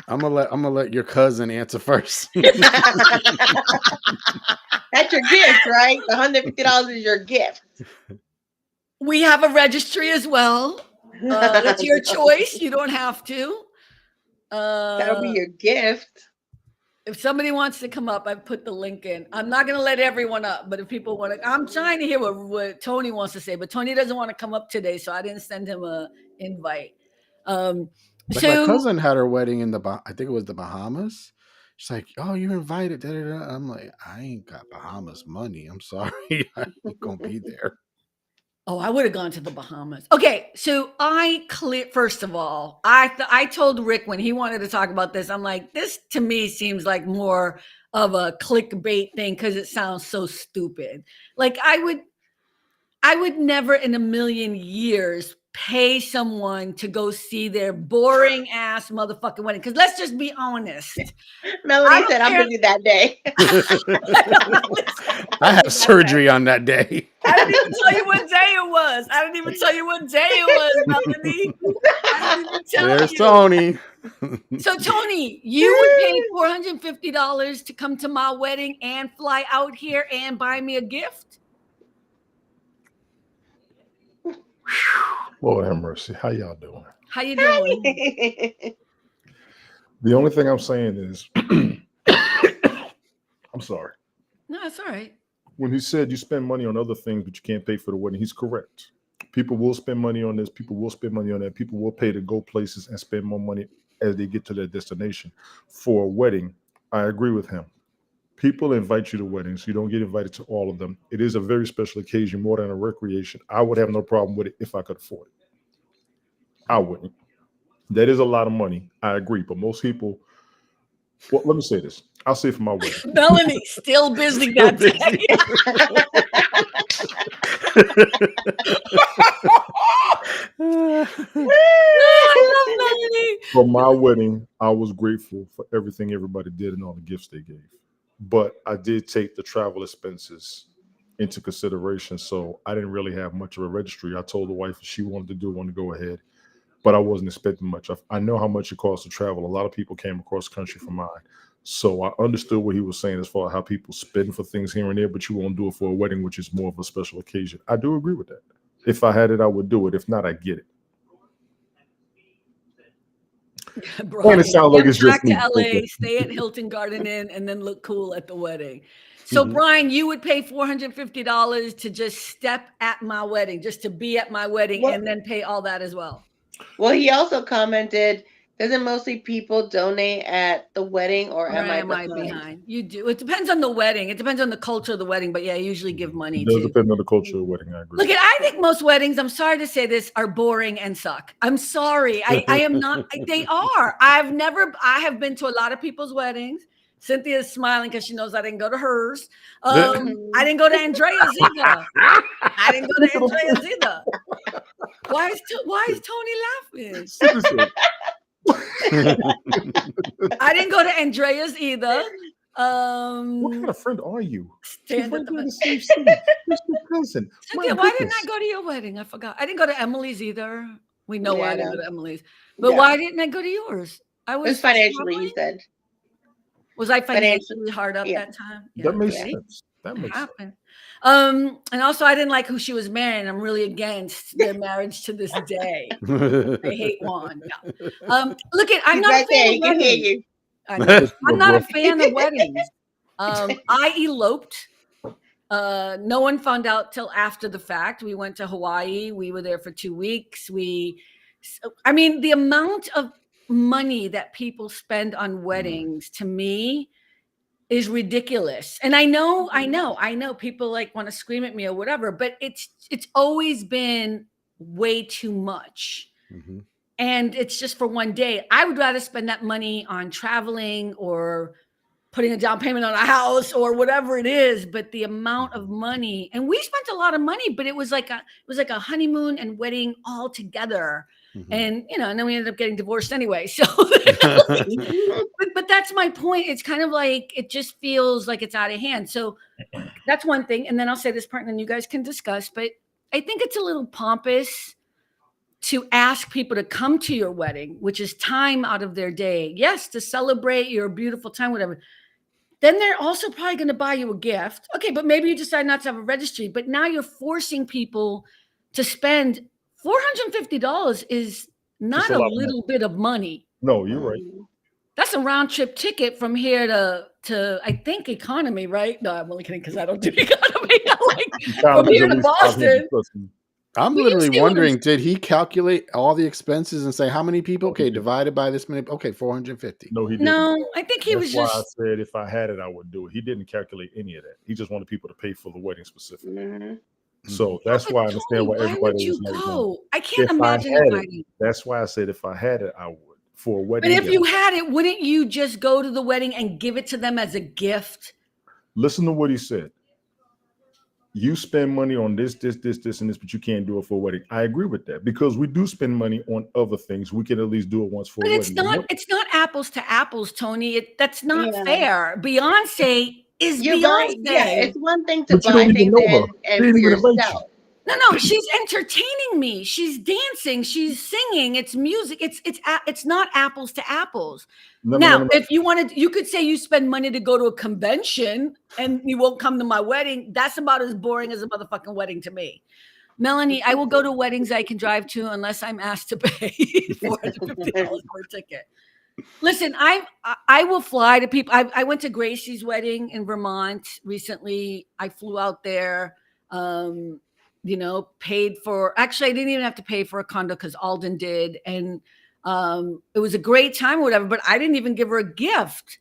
I'm gonna let your cousin answer first. That's your gift, right? The $150 is your gift. We have a registry as well. That's your choice. You don't have to. That'll be your gift. If somebody wants to come up, I've put the link in. I'm not going to let everyone up, but if people want to, I'm trying to hear what Tony wants to say, but Tony doesn't want to come up today, so I didn't send him a invite. Like my cousin had her wedding in I think it was the Bahamas. She's like, "Oh, you're invited." Da, da, da. I'm like, I ain't got Bahamas money. I'm sorry, I ain't gonna be there. Oh, I would have gone to the Bahamas. Okay, so first of all, I told Rick when he wanted to talk about this, I'm like, this to me seems like more of a clickbait thing because it sounds so stupid. Like I would never in a million years pay someone to go see their boring ass motherfucking wedding. Because let's just be honest. Melanie said, "I'm busy that day." I have surgery on that day. I didn't even tell you what day it was. Melanie. I didn't even tell There's you. Tony. So Tony, you would pay $450 to come to my wedding and fly out here and buy me a gift? Lord have mercy. How y'all doing? How you doing? The only thing I'm saying is, I'm sorry. No, it's all right. When he said you spend money on other things, but you can't pay for the wedding, he's correct. People will spend money on this. People will spend money on that. People will pay to go places and spend more money as they get to their destination. For a wedding, I agree with him. People invite you to weddings. You don't get invited to all of them. It is a very special occasion, more than a recreation. I would have no problem with it if I could afford it. I wouldn't. That is a lot of money. I agree. But most people, well, let me say this. I'll say for my wedding. Melanie, still busy that day. I love Melanie. For my wedding, I was grateful for everything everybody did and all the gifts they gave. But I did take the travel expenses into consideration. So I didn't really have much of a registry. I told the wife if she wanted to go ahead. But I wasn't expecting much. I know how much it costs to travel. A lot of people came across the country for mine. So I understood what he was saying as far as how people spend for things here and there, but you won't do it for a wedding, which is more of a special occasion. I do agree with that. If I had it, I would do it. If not, I get it. Bro, And it sounds like it's just back to LA, stay at Hilton Garden Inn, and then look cool at the wedding. So, Brian, you would pay $450 to just step at my wedding, just to be at my wedding, and then pay all that as well. Well, he also commented, doesn't mostly people donate at the wedding, or am I behind? You do. It depends on the wedding. It depends on the culture of the wedding, but yeah, I usually give money. It does depend on the culture of the wedding. I agree. Look, I think most weddings, I'm sorry to say this, are boring and suck. I'm sorry. I am not. They are. I have been to a lot of people's weddings. Cynthia is smiling because she knows I didn't go to hers. I didn't go to Andrea's either. Why is Tony laughing? I didn't go to Andrea's either. What kind of friend are you? Stand at the same city. Cousin. Cynthia, why didn't I go to your wedding? I forgot. I didn't go to Emily's either. We know why I didn't go to Emily's. But why didn't I go to yours? It was financially, he said. Was I financially hard up that time? Yeah. That makes sense. That makes sense. And also, I didn't like who she was marrying. I'm really against their marriage to this day. I hate Juan. Yeah. Look, I'm not a fan of weddings. I'm not a fan of weddings. I eloped. No one found out till after the fact. We went to Hawaii. We were there for 2 weeks. The amount of money that people spend on weddings to me is ridiculous. And I know people like want to scream at me or whatever, but it's always been way too much. Mm-hmm. And it's just for one day. I would rather spend that money on traveling or putting a down payment on a house or whatever it is. But the amount of money, and we spent a lot of money, but it was like a honeymoon and wedding all together. Mm-hmm. And and then we ended up getting divorced anyway. So, but that's my point. It's kind of like it just feels like it's out of hand. So that's one thing. And then I'll say this part, and then you guys can discuss. But I think it's a little pompous to ask people to come to your wedding, which is time out of their day. Yes, to celebrate your beautiful time, whatever. Then they're also probably going to buy you a gift. Okay, but maybe you decide not to have a registry. But now you're forcing people to spend $450 is not a a lot of little bit of money. No, you're right. That's a round trip ticket from here to I think economy, right? No, I'm only kidding because I don't do economy. From here to Boston. I'm Well, you literally see what I'm wondering, did he calculate all the expenses and say how many people? Okay, divided by this many. Okay, 450. No, he didn't. No, I think he was That's why just. I said if I had it, I would do it. He didn't calculate any of that. He just wanted people to pay for the wedding specifically. Mm-hmm. So that's But why I understand Tony, why why everybody would you was like, go? I can't if I imagine had inviting. it, that's why I said if I had it, I would for a wedding. But if gift. you had it, wouldn't you just go to the wedding and give it to them as a gift? Listen to what he said. You spend money on this, and this, but you can't do it for a wedding. I agree with that because we do spend money on other things. We can at least do it once for But a it's wedding. it's not apples to apples, Tony. That's not Yeah. fair. Beyonce is You're Beyonce. right. Yeah, it's one thing to But you buy don't even things know her. and They for didn't even invite yourself. No, she's entertaining me. She's dancing. She's singing. It's music. It's not apples to apples. No. If you wanted, you could say you spend money to go to a convention and you won't come to my wedding. That's about as boring as a motherfucking wedding to me. Melanie, I will go to weddings I can drive to unless I'm asked to pay $450 for a ticket. Listen, I will fly to people. I went to Gracie's wedding in Vermont recently. I flew out there. Paid for, actually, I didn't even have to pay for a condo because Alden did. And it was a great time or whatever, but I didn't even give her a gift.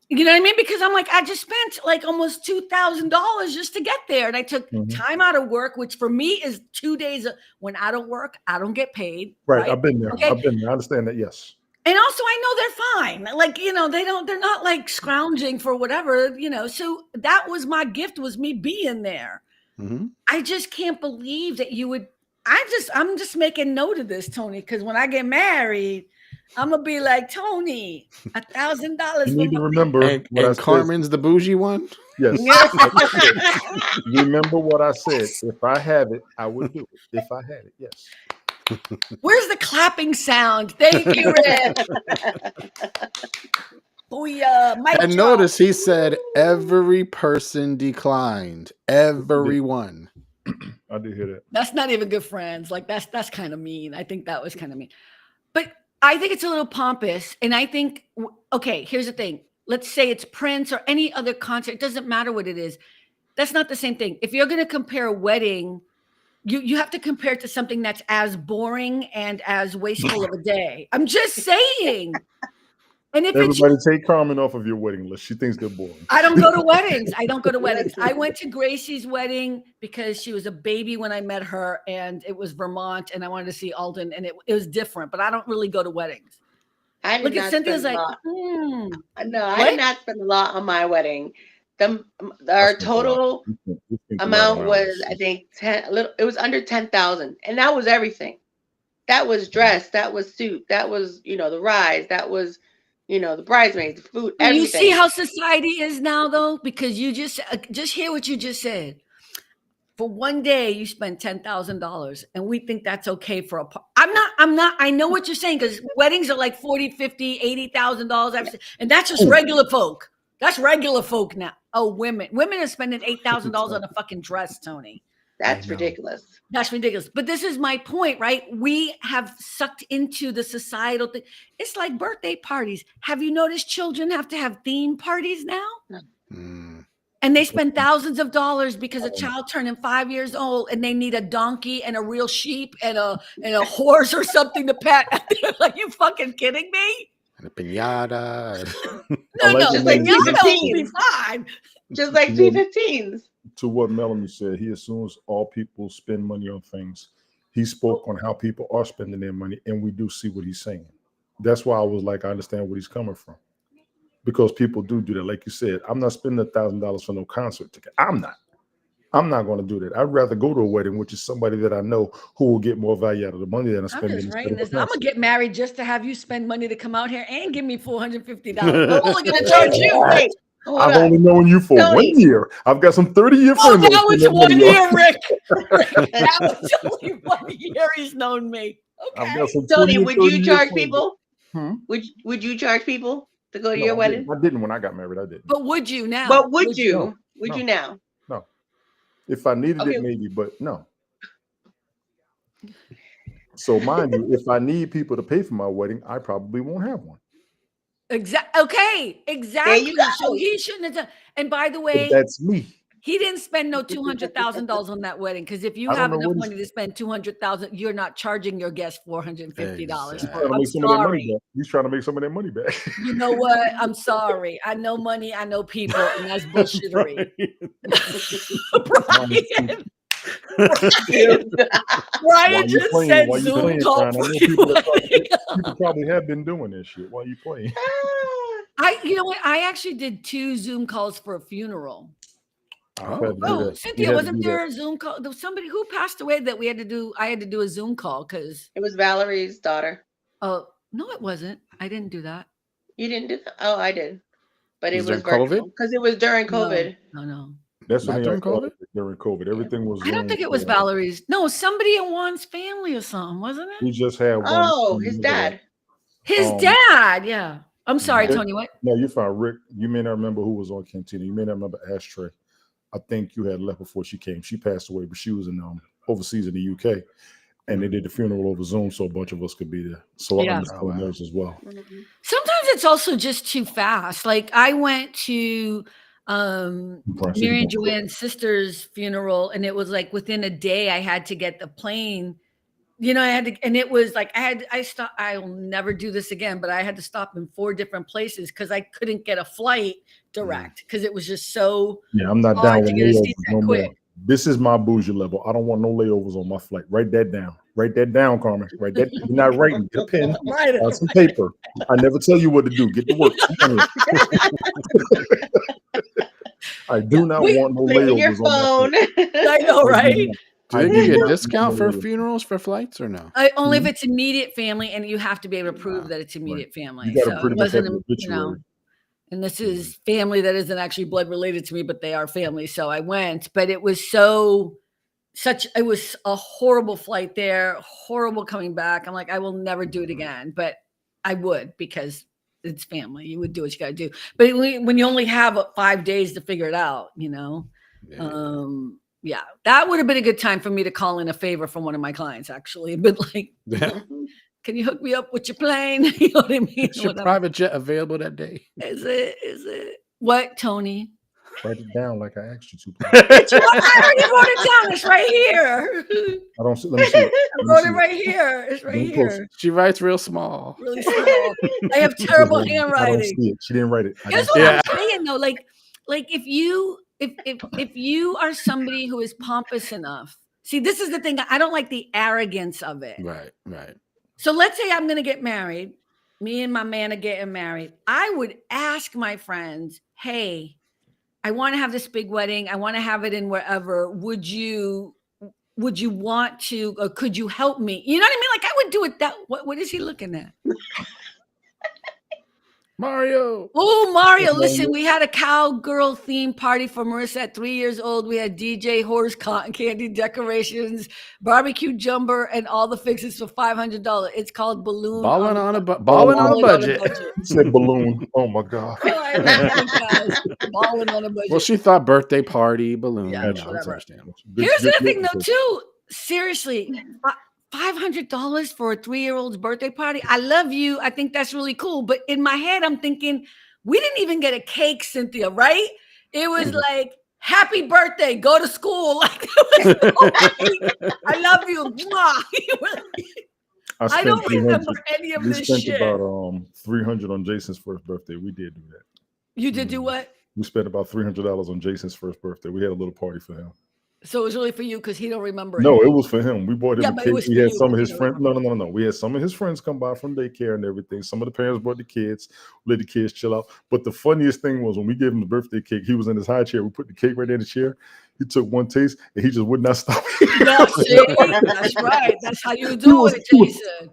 You know what I mean? Because I'm like, I just spent like almost $2,000 just to get there. And I took time out of work, which for me is 2 days. When I don't work, I don't get paid. Right. I've been there. Okay? I've been there. I understand that. Yes. And also I know they're fine. Like, they're not like scrounging for whatever, so that was my gift, was me being there. Mm-hmm. I just can't believe that you would. I'm just making note of this, Tony, because when I get married, I'm gonna be like, Tony, $1,000. You need to remember. And Carmen's the bougie one. Yes. Remember what I said. If I have it, I would do it. If I had it, yes. Where's the clapping sound? Thank you, Rick. And notice he said every person declined. Everyone. I did hear that. That's not even good friends. Like that's kind of mean. I think that was kind of mean. But I think it's a little pompous. And I think, okay, here's the thing. Let's say it's Prince or any other concert. It doesn't matter what it is. That's not the same thing. If you're going to compare a wedding, you have to compare it to something that's as boring and as wasteful of a day. I'm just saying. And if everybody take Carmen off of your wedding list, she thinks they're boring. I don't go to weddings. I went to Gracie's wedding because she was a baby when I met her, and it was Vermont, and I wanted to see Alden, and it was different. But I don't really go to weddings. Look at Cynthia's like, No, I did not spend a lot on my wedding. Our total amount was, I think, it was under 10,000, and that was everything. That was dress, that was suit, that was the rise, that was the bridesmaids, the food, everything. You see how society is now, though, because you just hear what you just said. For one day, you spend $10,000, and we think that's okay for a. I'm not. I know what you're saying, because weddings are like $40,000, $50,000, $80,000, and that's just regular folk. That's regular folk now. Oh, women are spending $8,000 on a fucking dress, Tony. That's ridiculous. That's ridiculous. But this is my point, right? We have sucked into the societal thing. It's like birthday parties. Have you noticed children have to have theme parties now? Mm. And they spend thousands of dollars because a child turning 5 years old and they need a donkey and a real sheep and a horse or something to pet. Like, you fucking kidding me? And a pinata. No, just like pinata will be fine. Just like P15s. To what Melanie said, he assumes all people spend money on things. He spoke on how people are spending their money, and we do see what he's saying. That's why I was like, I understand where he's coming from. Because people do that. Like you said, I'm not spending $1,000 for no concert ticket. I'm not going to do that. I'd rather go to a wedding, which is somebody that I know who will get more value out of the money than I'm spending. I'm going to get married just to have you spend money to come out here and give me $450. I'm only going to charge you. Wait, I've only known you for 1 year. I've got some 30-year friends. That was 1 year, Rick. That was only 1 year he's known me. Okay. Tony, would you charge people? Would you charge people to go to your wedding? I didn't when I got married. I didn't. But would you now? But would you? Would you now? No. If I needed it, maybe, but no. So mind you, if I need people to pay for my wedding, I probably won't have one. Okay, exactly. go. So he shouldn't have done. And by the But way, that's me. he didn't spend no $200,000 on that wedding, because if you I don't have know enough what he's- money to spend 200,000, you're not charging your guests $450. He's trying to I'm make some of their money sorry. back. He's trying to make some of their money back. You know what? I'm sorry. I know money. I know people, and that's bullshittery. Brian, Brian just said Zoom call. Brian? I know people probably have been doing this shit while you playing. You know what? I actually did 2 Zoom calls for a funeral. Oh, Cynthia, wasn't there a Zoom call? There was somebody who passed away that we had to do. I had to do a Zoom call because It was Valerie's daughter. Oh no, it wasn't. I didn't do that. You didn't do that? Oh, I did. But it was during virtual because it was during COVID. No. That's Not when during COVID? During COVID, everything was. I don't think it was Valerie's. No, somebody in Juan's family or something, wasn't it? We just had one. Oh, his dad. His dad. Yeah. I'm sorry, Rick- Tony. What? No, you're fine, Rick. You may not remember who was on Cantina. You may not remember Ashtray. I think you had left before she came. She passed away, but she was in overseas in the UK, and they did the funeral over Zoom, so a bunch of us could be there. So I understand those as well. Sometimes it's also just too fast. Like I went to Mary and Joanne's sister's funeral, and it was like within a day I had to get the plane. You know, I had to, and it was like I stopped. I will never do this again, but I had to stop in 4 different places because I couldn't get a flight direct because it was just so. Yeah, I'm not hard down to with get a layovers seat that no quick. more. This is my bougie level. I don't want no layovers on my flight. Write that down. Write that down, Carmen. Write that. You're not writing. Get a pen. Right. Some paper. I never tell you what to do. Get to work. I do not want no layovers Your on my phone. flight. I know, right? Do they give you a discount for funerals for flights or no? Only if it's immediate family, and you have to be able to prove that it's immediate family. You got to So pretty it much have wasn't, an obituary. and this is family that isn't actually blood related to me, but they are family. So I went, but it was it was a horrible flight there, horrible coming back. I'm like, I will never do it again, but I would because it's family. You would do what you got to do. But when you only have 5 days to figure it out, you know, yeah, that would have been a good time for me to call in a favor from one of my clients, actually. But like, can you hook me up with your plane? You know what I mean? Is your private jet available that day? Is it? What, Tony? Write it down like I asked you to. I already wrote it down. It's right here. I don't see. Let me see. I wrote it right here. It's right here. She writes real small. Really small. I have terrible handwriting. I don't see it. She didn't write it. Here's what I'm saying though. Like if you are somebody who is pompous enough. See, this is the thing. I don't like the arrogance of it. Right. So let's say I'm going to get married. Me and my man are getting married. I would ask my friends, hey, I want to have this big wedding. I want to have it in wherever. Would you want to, or could you help me? You know what I mean? Like I would do it what is he looking at? Mario. Oh, Mario. Listen, we had a cowgirl theme party for Marissa at 3 years old. We had DJ, horse, cotton candy, decorations, barbecue jumper, and all the fixes for $500. It's called Balloon. Balling on a budget. You said balloon. Oh my God. Balling on a budget. Well, she thought birthday party, balloon. Yeah, That's understandable. Here's the thing though, too. Seriously, $500 for a 3-year-old's birthday party. I love you. I think that's really cool. But in my head, I'm thinking, we didn't even get a cake, Cynthia, right? It was like, happy birthday, go to school. Like, I love you. I don't remember any of this shit. We spent about $300 on Jason's first birthday. We did do that. You did do what? We spent about $300 on Jason's first birthday. We had a little party for him. So it was really for you because he don't remember. No, it was for him. We bought him a cake. We had some of his friends. No. We had some of his friends come by from daycare and everything. Some of the parents brought the kids, let the kids chill out. But the funniest thing was when we gave him the birthday cake, he was in his high chair. We put the cake right in the chair. He took one taste and he just would not stop. That's right. That's how you do it, Jason.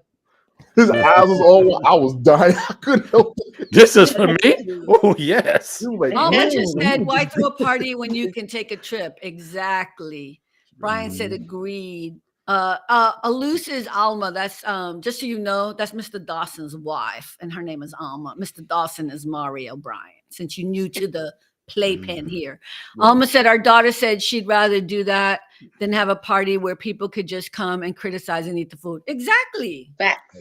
His eyes was all. I was dying. I couldn't help it. This is for me? Oh, yes. Mama just said, why throw a party when you can take a trip? Exactly. Brian said agreed. Alus is Alma. That's just so you know, that's Mr. Dawson's wife, and her name is Alma. Mr. Dawson is Mario Brian. Since you're new to the playpen here. Alma said our daughter said she'd rather do that than have a party where people could just come and criticize and eat the food. Exactly. Facts.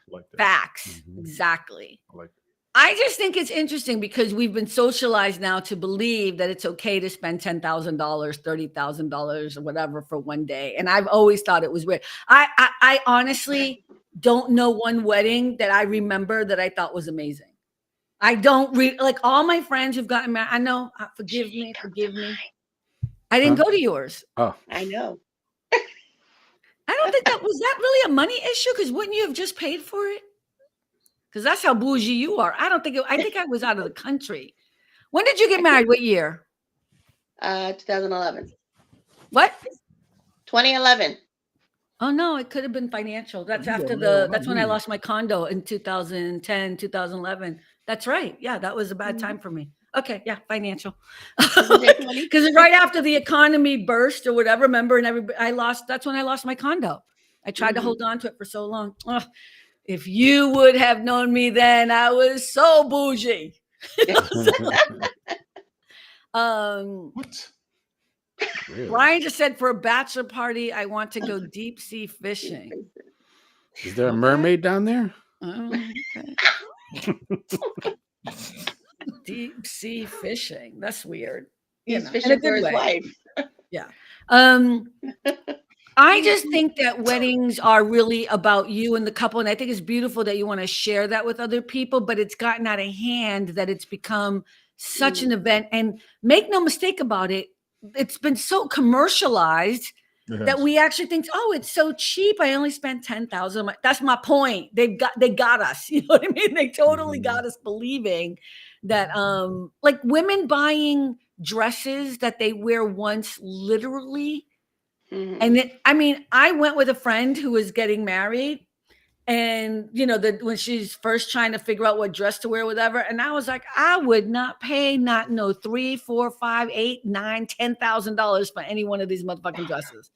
Like that. Facts. Exactly. I like it. I just think it's interesting because we've been socialized now to believe that it's okay to spend $10,000, $30,000 or whatever for one day. And I've always thought it was weird. I honestly don't know one wedding that I remember that I thought was amazing. I don't like all my friends who've gotten married. I know, forgive me. I didn't go to yours. Oh, I know. I don't think that was really a money issue because wouldn't you have just paid for it? Because that's how bougie you are. I think I was out of the country. When did you get married? What year? 2011. What? 2011. Oh no, it could have been financial. That's after that's when I lost my condo in 2010, 2011. That's right. Yeah, that was a bad time for me. Okay, yeah, financial. Because right after the economy burst or whatever, remember, and that's when I lost my condo. I tried to hold on to it for so long. Oh, if you would have known me then, I was so bougie. What? really? Brian just said for a bachelor party, I want to go deep sea fishing. Is there a mermaid down there? Oh, okay. Deep sea fishing. That's weird. He's fishing for his wife. Yeah. I just think that weddings are really about you and the couple. And I think it's beautiful that you want to share that with other people, but it's gotten out of hand that it's become such an event. And make no mistake about it, it's been so commercialized that we actually think, oh, it's so cheap. I only spent $10,000. That's my point. They got us. You know what I mean? They totally got us believing that like women buying dresses that they wear once literally. And I went with a friend who was getting married, and when she's first trying to figure out what dress to wear, whatever. And I was like, I would not pay $3, $4, $5, $8, $9, $10,000 for any one of these motherfucking dresses.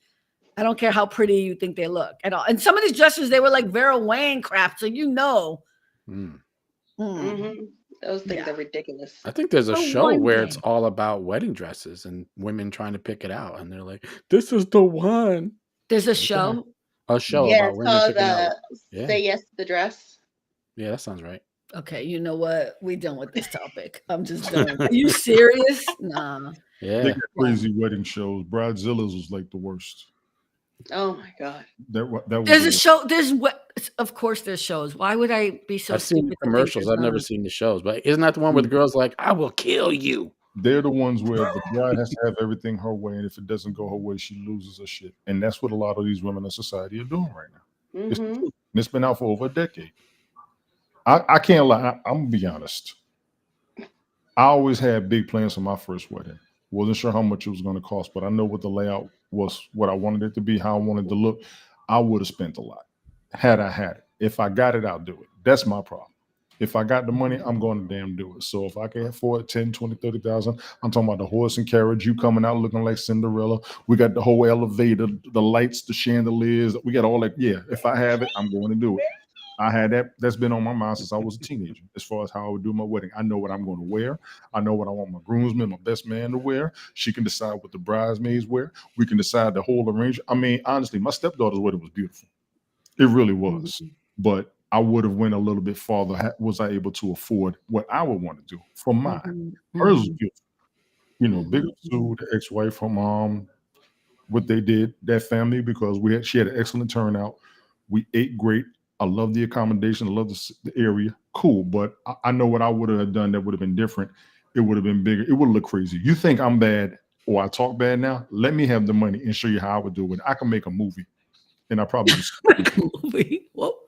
I don't care how pretty you think they look at all. And some of these dresses, they were like Vera Wang crap. So Those things are ridiculous. I think there's a show where it's all about wedding dresses and women trying to pick it out, and they're like, "This is the one." There's a show. A show about women picking out. Say Yes to the Dress. Yeah, that sounds right. Okay, you know what? We done with this topic. I'm just done. Are you serious? Nah. Yeah. They got crazy wedding shows. Bridezillas was like the worst. Oh my God. That was there's a show. Of course there's shows. Why would I be so I've seen the commercials. I've never seen the shows, but isn't that the one where the girl's like, I will kill you? They're the ones where the bride has to have everything her way, and if it doesn't go her way, she loses her shit. And that's what a lot of these women in society are doing right now. It's been out for over a decade. I can't lie. I'm gonna be honest. I always had big plans for my first wedding. Wasn't sure how much it was going to cost, but I know what the layout was, what I wanted it to be, how I wanted to look. I would have spent a lot had I had it. If I got it, I'll do it. That's my problem. If I got the money, I'm going to damn do it. So if I can afford 10, 20, 30,000, I'm talking about the horse and carriage, you coming out looking like Cinderella. We got the whole elevator, the lights, the chandeliers. We got all that. Yeah, if I have it, I'm going to do it. I had that. That's been on my mind since I was a teenager, as far as how I would do my wedding. I know what I'm going to wear. I know what I want my groomsmen, my best man to wear. She can decide what the bridesmaids wear. We can decide the whole arrangement. I mean, honestly, my stepdaughter's wedding was beautiful. It really was. But I would have went a little bit farther. Was I able to afford what I would want to do for mine? Hers was beautiful. Bigger to the ex-wife, her mom, what they did, that family, because she had an excellent turnout. We ate great. I love the accommodation. I love the area. Cool. But I know what I would have done that would have been different. It would have been bigger. It would look crazy. You think I'm bad or I talk bad now? Let me have the money and show you how I would do it. I can make a movie. And I probably just movie. Well,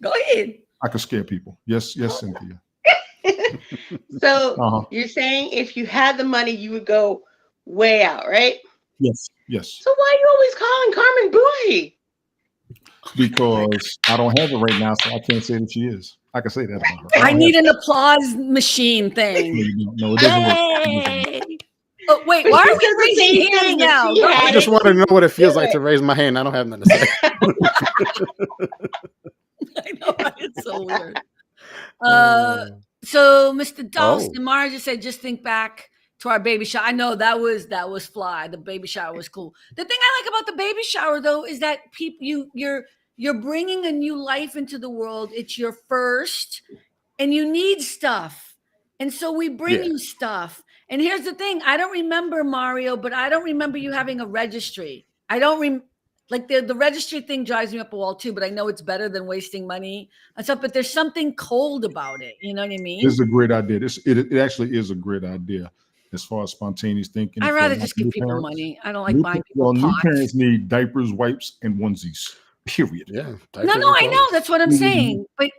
go ahead. I could scare people. Yes, Cynthia. So you're saying if you had the money, you would go way out, right? Yes. So why are you always calling Carmen bougie? Because I don't have it right now, so I can't say that she is. I can say that about her. I need an applause machine thing. No, it doesn't work. Oh, wait, why are we raising hands now? I just want to know what it feels like to raise my hand. I don't have nothing to say. I know, it's so weird. So Mr. Dawson, Mara just said, just think back to our baby shower. I know that was fly. The baby shower was cool. The thing I like about the baby shower though is that people you're bringing a new life into the world. It's your first, and you need stuff, and so we bring you stuff. And here's the thing: I don't remember Mario, but I don't remember you having a registry. I don't like the registry thing drives me up a wall too. But I know it's better than wasting money and stuff. But there's something cold about it. You know what I mean? This is a great idea. It actually is a great idea as far as spontaneous thinking. I'd rather just give people money. I don't like buying people new pots. parents need diapers, wipes, and onesies. Period. Yeah. No, I know. That's what I'm saying. But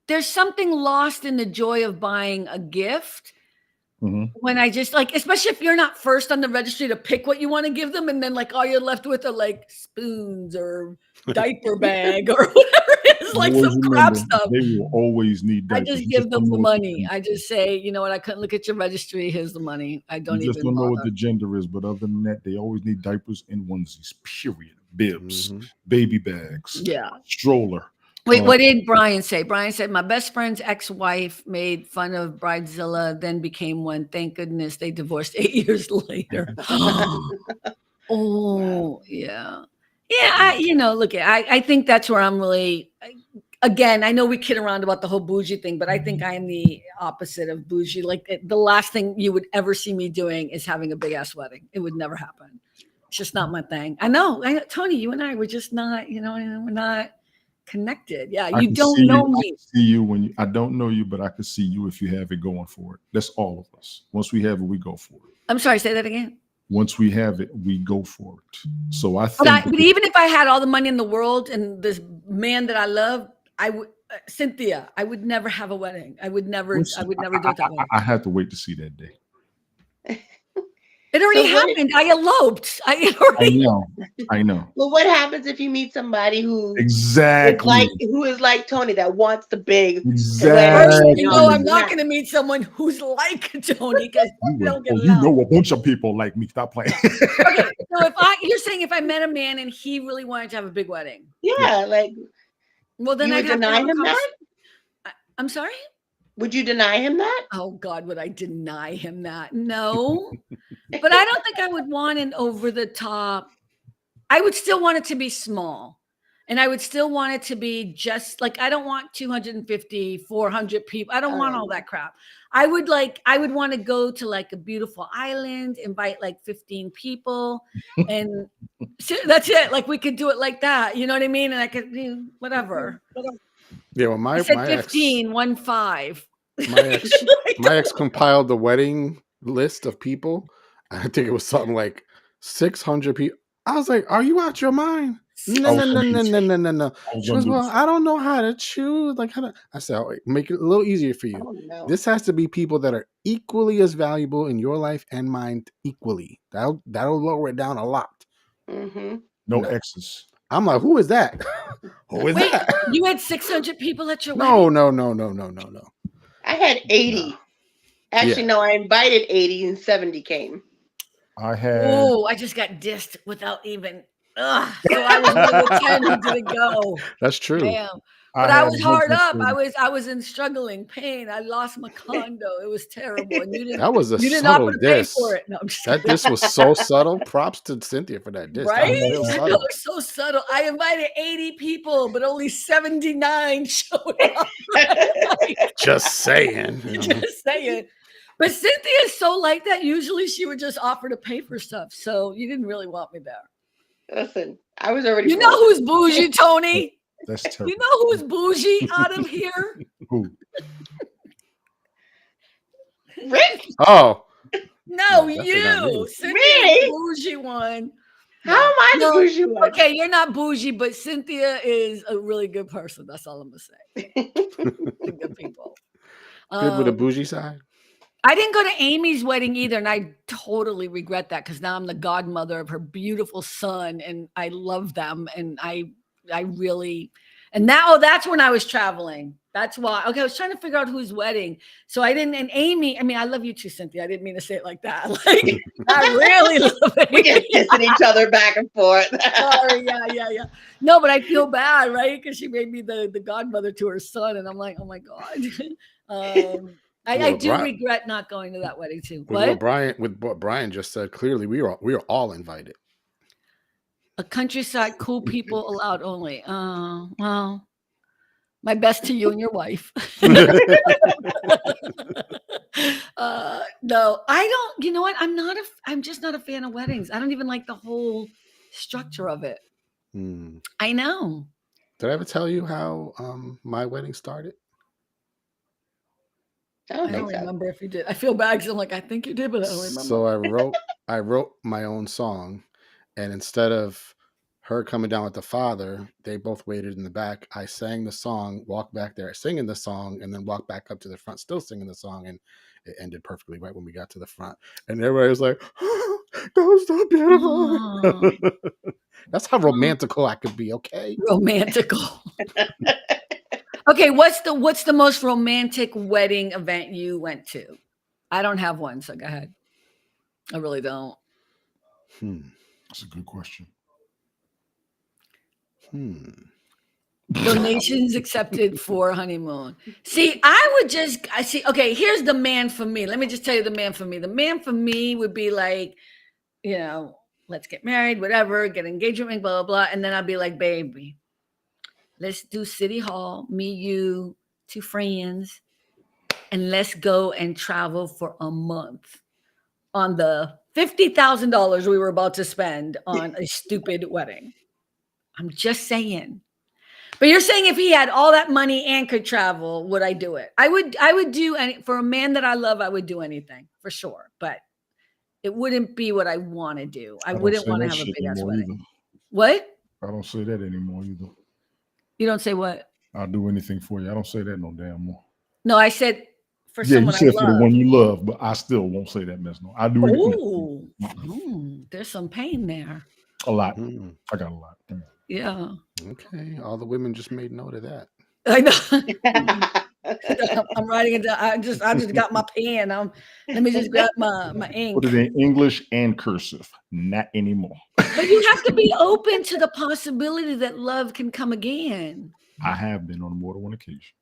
there's something lost in the joy of buying a gift. When I just like, especially if you're not first on the registry to pick what you want to give them, and then like all you're left with are like spoons or diaper bag or whatever it is, like some crap stuff. They will always need diapers. I just give them the money. I just say, you know what, I couldn't look at your registry. Here's the money. I don't even don't know what the gender is, but other than that, they always need diapers and onesies. Period. Bibs, baby bags, stroller. Wait, what did Brian say? Brian said, my best friend's ex-wife made fun of Bridezilla, then became one. Thank goodness they divorced 8 years later. Oh, yeah. Yeah, look, I think that's where I'm really, again, I know we kid around about the whole bougie thing, but I think I am the opposite of bougie. Like the last thing you would ever see me doing is having a big-ass wedding. It would never happen. It's just not my thing. I know, Tony, you and I, we're just not, we're not connected. Yeah, you don't know me. I see you I don't know you, but I can see you if you have it going for it. That's all of us. Once we have it, we go for it. I'm sorry, say that again. Once we have it, we go for it. So I think. But even if I had all the money in the world and this man that I love, I would, Cynthia, I would never have a wedding. I would never do it that way. I have to wait to see that day. It already happened. I eloped. I know. Well, what happens if you meet somebody who is like Tony, that wants the big? Exactly. I'm not going to meet someone who's like Tony because don't get along. A bunch of people like me. Stop playing. Okay, so you're saying if I met a man and he really wanted to have a big wedding, well then I'd deny him that. I'm sorry. Would you deny him that? Oh God, would I deny him that? No. But I don't think I would want an over the top. I would still want it to be small. And I would still want it to be just like, I don't want 250, 400 people. I don't want all that crap. I would want to go to like a beautiful island, invite like 15 people. And that's it. Like we could do it like that. You know what I mean? And I could do whatever. Yeah, well, my 15, 1-5. My ex compiled the wedding list of people. I think it was something like 600 people. I was like, "Are you out your mind?" No. She goes, "Well, I don't know how to choose. Like, how to?" I said, "Oh, make it a little easier for you. Oh, no. This has to be people that are equally as valuable in your life and mine equally. That'll lower it down a lot." No exes. I'm like, who is that? Who is that? You had 600 people at your wedding? No. I had 80. No. Actually, no, I invited 80 and 70 came. I just got dissed without even. So I was one of the 10 who didn't go. That's true. Damn. But I was hard up. I was in struggling pain. I lost my condo. It was terrible. And you didn't. That was a subtle diss. For it. No, that diss was so subtle. Props to Cynthia for that diss. Right? I know, it's so subtle. I invited 80 people, but only 79 showed up. Just saying. Just saying. But Cynthia is so like that. Usually she would just offer to pay for stuff. So you didn't really want me there. Listen, I was already. You know who's bougie, Tony? That's terrible. You know who's bougie out of here? Who? Rick? Oh. No, you. Cynthia's bougie one. How am I the bougie one? Okay, you're not bougie, but Cynthia is a really good person. That's all I'm going to say. Good people. Good with the bougie side? I didn't go to Amy's wedding either, and I totally regret that because now I'm the godmother of her beautiful son, and I love them, and I really, and now that's when I was traveling. That's why. Okay, I was trying to figure out whose wedding, so I didn't. And Amy, I mean, I love you too, Cynthia. I didn't mean to say it like that. Like, I really love it. We get kissing each other back and forth. Sorry, yeah. No, but I feel bad, right? Because she made me the godmother to her son, and I'm like, oh my god. I do regret not going to that wedding too. With what Brian just said, clearly we are all invited. A countryside, cool people allowed only. Well, my best to you and your wife. No, I don't. You know what? I'm just not a fan of weddings. I don't even like the whole structure of it. I know. Did I ever tell you how my wedding started? I don't remember if you did. I feel bad because I'm like, I think you did, but I don't remember. So I wrote my own song, and instead of her coming down with the father, they both waited in the back. I sang the song, walked back there singing the song, and then walked back up to the front still singing the song, and it ended perfectly right when we got to the front. And everybody was like, oh, that was so beautiful. That's how romantical I could be, okay? Romantical. Okay, what's the most romantic wedding event you went to? I don't have one, so go ahead. I really don't. That's a good question. Donations accepted for honeymoon. See, okay, here's the man for me. Let me just tell you the man for me. The man for me would be like, let's get married, whatever, get engagement ring, blah, blah, blah. And then I'd be like, baby, let's do City Hall, me, you, 2 friends, and let's go and travel for a month on the $50,000 we were about to spend on a stupid wedding. I'm just saying. But you're saying if he had all that money and could travel, would I do it? I would do for a man that I love, I would do anything for sure. But it wouldn't be what I want to do. I wouldn't want to have a big ass wedding. Either. What? I don't say that anymore either. You don't say what? I'll do anything for you. I don't say that no damn more. No, I said for someone I love. For the one you love, but I still won't say that mess no. I do anything. There's some pain there. A lot. I got a lot. Yeah. Okay. All the women just made note of that. I know. I'm writing it down. I just got my pen. Let me just grab my ink. Put it in English and cursive. Not anymore. But you have to be open to the possibility that love can come again. I have been on more than one occasion.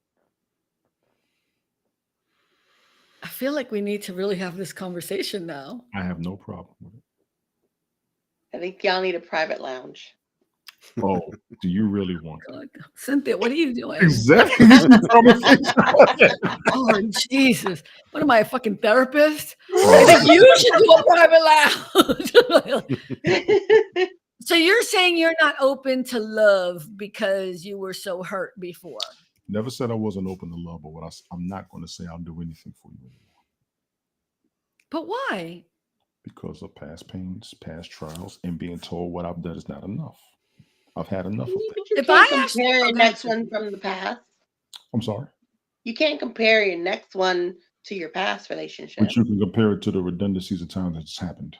I feel like we need to really have this conversation now. I have no problem with it. I think y'all need a private lounge. Oh, do you really want that? Cynthia, what are you doing? Exactly. Oh, Jesus. What am I, a fucking therapist? I think you should do a private lounge. So you're saying you're not open to love because you were so hurt before? Never said I wasn't open to love, but I'm not going to say I'll do anything for you anymore. But why? Because of past pains, past trials, and being told what I've done is not enough. I've had enough of that. If I compare your next one from the past, I'm sorry. You can't compare your next one to your past relationship. But you can compare it to the redundancies of time that's happened.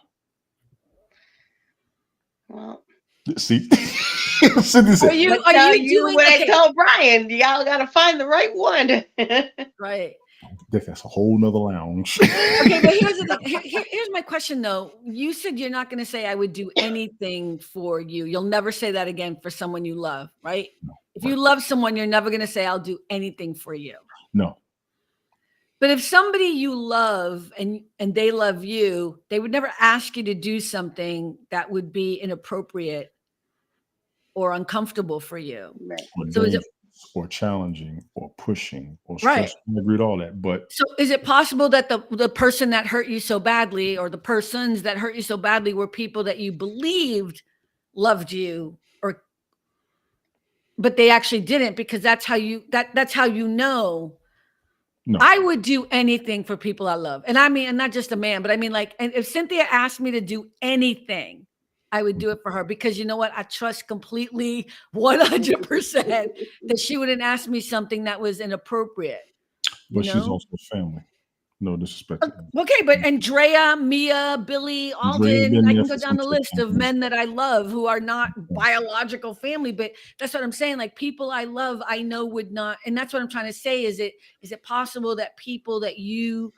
Well, see, are you doing what I tell Brian? Y'all got to find the right one. Right. That's a whole nother lounge. Okay, but here's the thing. Here's my question, though. You said you're not going to say I would do anything for you. You'll never say that again for someone you love, right? No. If you love someone, you're never going to say I'll do anything for you. No. But if somebody you love and they love you, they would never ask you to do something that would be inappropriate or uncomfortable for you. Right. So is it or challenging or pushing or stressful? I agree with all that. But so is it possible that the person that hurt you so badly or the persons that hurt you so badly were people that you believed loved you, but they actually didn't, because that's how you know. No. I would do anything for people I love. And I mean, and not just a man, but I mean, like, and if Cynthia asked me to do anything, I would do it for her, because you know what? I trust completely 100% that she wouldn't ask me something that was inappropriate. But she's also family. No disrespect. Okay, but Andrea, Mia, Billy, Alden, I can go down the list of men that I love who are not biological family, but that's what I'm saying. Like, people I love, I know would not, and that's what I'm trying to say. Is it possible that people that you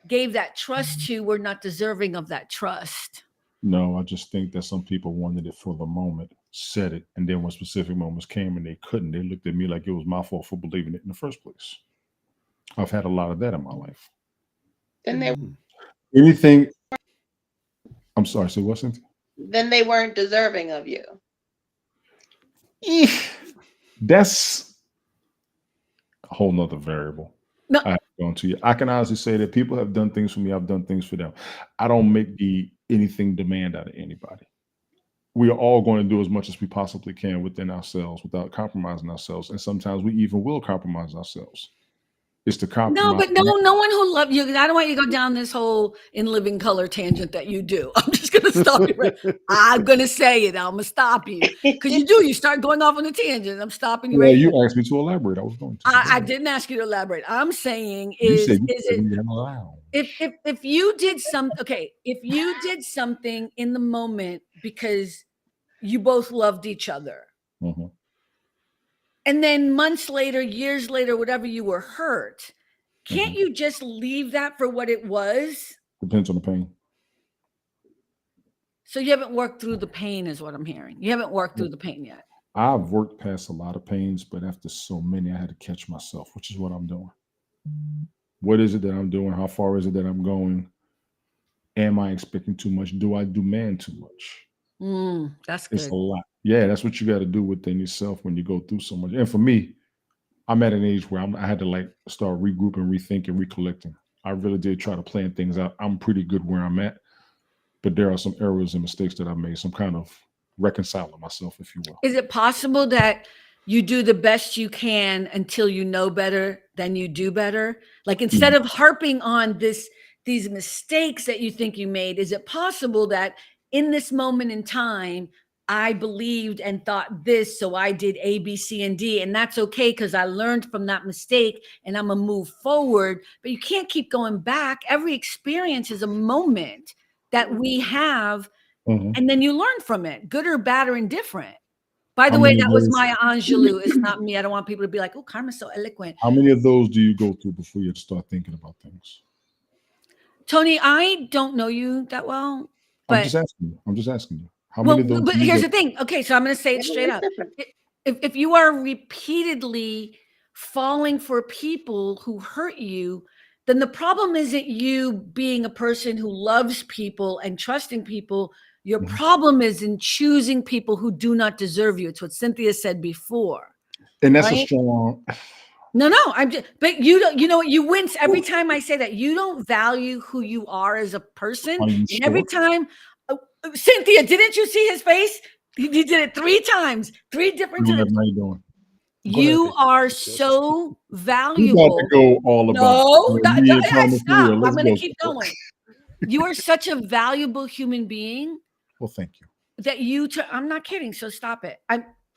gave that trust to were not deserving of that trust? No, I just think that some people wanted it for the moment, said it, and then when specific moments came and they couldn't, they looked at me like it was my fault for believing it in the first place. I've had a lot of that in my life. Then they Anything. I'm sorry. Say what, Cynthia? then they weren't deserving of you. That's a whole nother variable. No. I have to go into you. I can honestly say that people have done things for me. I've done things for them. I don't make anything demand out of anybody. We are all going to do as much as we possibly can within ourselves without compromising ourselves. And sometimes we even will compromise ourselves. It's the compromise. No, but no one who loves you. I don't want you to go down this whole In Living Color tangent that you do. I'm just going to stop you. Right. I'm going to say it. I'm going to stop you because you do. You start going off on a tangent. I'm stopping you. Well, right you now. asked me to elaborate. I was going to. I didn't ask you to elaborate. I'm saying if you did if you did something in the moment because you both loved each other, Mm-hmm. and then months later, years later, whatever, you were hurt. Can't you just leave that for what it was? Depends on the pain. So you haven't worked through the pain is what I'm hearing. You haven't worked through the pain yet. I've worked past a lot of pains, but after so many, I had to catch myself, which is what I'm doing. What is it that I'm doing? How far is it that I'm going? Am I expecting too much? Do I demand too much? That's good. It's a lot. Yeah, that's what you got to do within yourself when you go through so much. And for me, I'm at an age where I had to start regrouping, rethinking, recollecting. I really did try to plan things out. I'm pretty good where I'm at, but there are some errors and mistakes that I made. Some kind of reconciling myself, if you will. Is it possible that you do the best you can until you know better than you do better? Like instead of harping on these mistakes that you think you made, is it possible that in this moment in time, I believed and thought this, so I did A, B, C, and D, and that's okay because I learned from that mistake and I'm gonna move forward. But you can't keep going back. Every experience is a moment that we have, and then you learn from it, good or bad or indifferent. By the way, that was Maya Angelou. It's not me. I don't want people to be like, oh, Carmen's so eloquent. How many of those do you go through before you start thinking about things? Tony, I don't know you that well. But I'm just asking you. How many of those? But here's the thing. Okay, so I'm going to say it straight up. If you are repeatedly falling for people who hurt you, then the problem isn't you being a person who loves people and trusting people. Your problem is in choosing people who do not deserve you. It's what Cynthia said before. And that's a strong. No, I'm just, but you don't, you know, you wince every time I say that. You don't value who you are as a person. And every time, Cynthia, didn't you see his face? He did it 3 times, 3 different times. How you doing? You are so valuable. You got to go all about. Stop. I'm going to keep going. You are such a valuable human being. Well, thank you. That I'm not kidding. So stop it.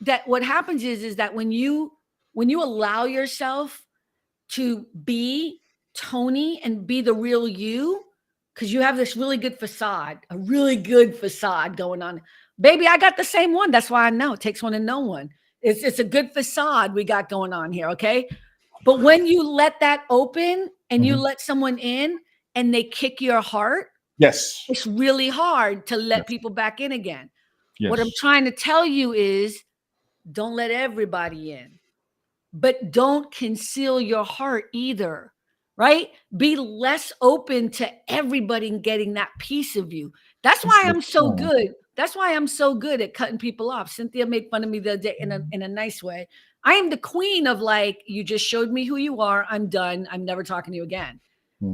That what happens is that when you allow yourself to be Tony and be the real you, because you have this really good facade, a really good facade going on. Baby, I got the same one. That's why I know it takes one to know one. It's a good facade we got going on here, okay? But when you let that open and you let someone in and they kick your heart, yes, it's really hard to let people back in again. Yes. What I'm trying to tell you is don't let everybody in, but don't conceal your heart either, right? Be less open to everybody getting that piece of you. That's why I'm so good. That's why I'm so good at cutting people off. Cynthia made fun of me the other day in a nice way. I am the queen of you just showed me who you are. I'm done. I'm never talking to you again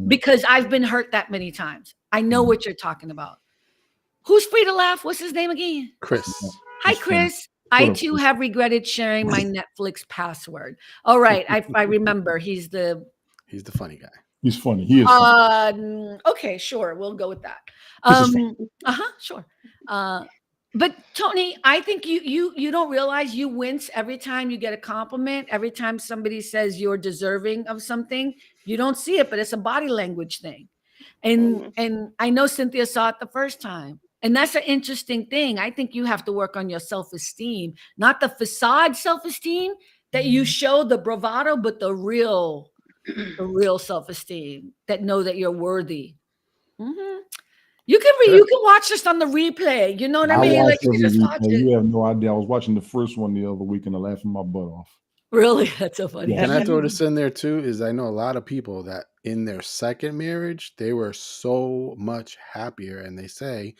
because I've been hurt that many times. I know what you're talking about. Who's free to laugh? What's his name again? Chris. Hi, Chris. I too have regretted sharing my Netflix password. All right. I remember he's the funny guy. He's funny. He is funny. Okay, sure. We'll go with that. Sure. But Tony, I think you don't realize you wince every time you get a compliment, every time somebody says you're deserving of something. You don't see it, but it's a body language thing. And I know Cynthia saw it the first time. And that's an interesting thing. I think you have to work on your self-esteem, not the facade self-esteem that you show the bravado, but the real self-esteem that know that you're worthy. You can watch this on the replay. You know what I mean? You have no idea. I was watching the first one the other week and I laughed my butt off. Really? That's so funny. Yeah. Can I throw this in there too? Is I know a lot of people that in their second marriage, they were so much happier. And they say,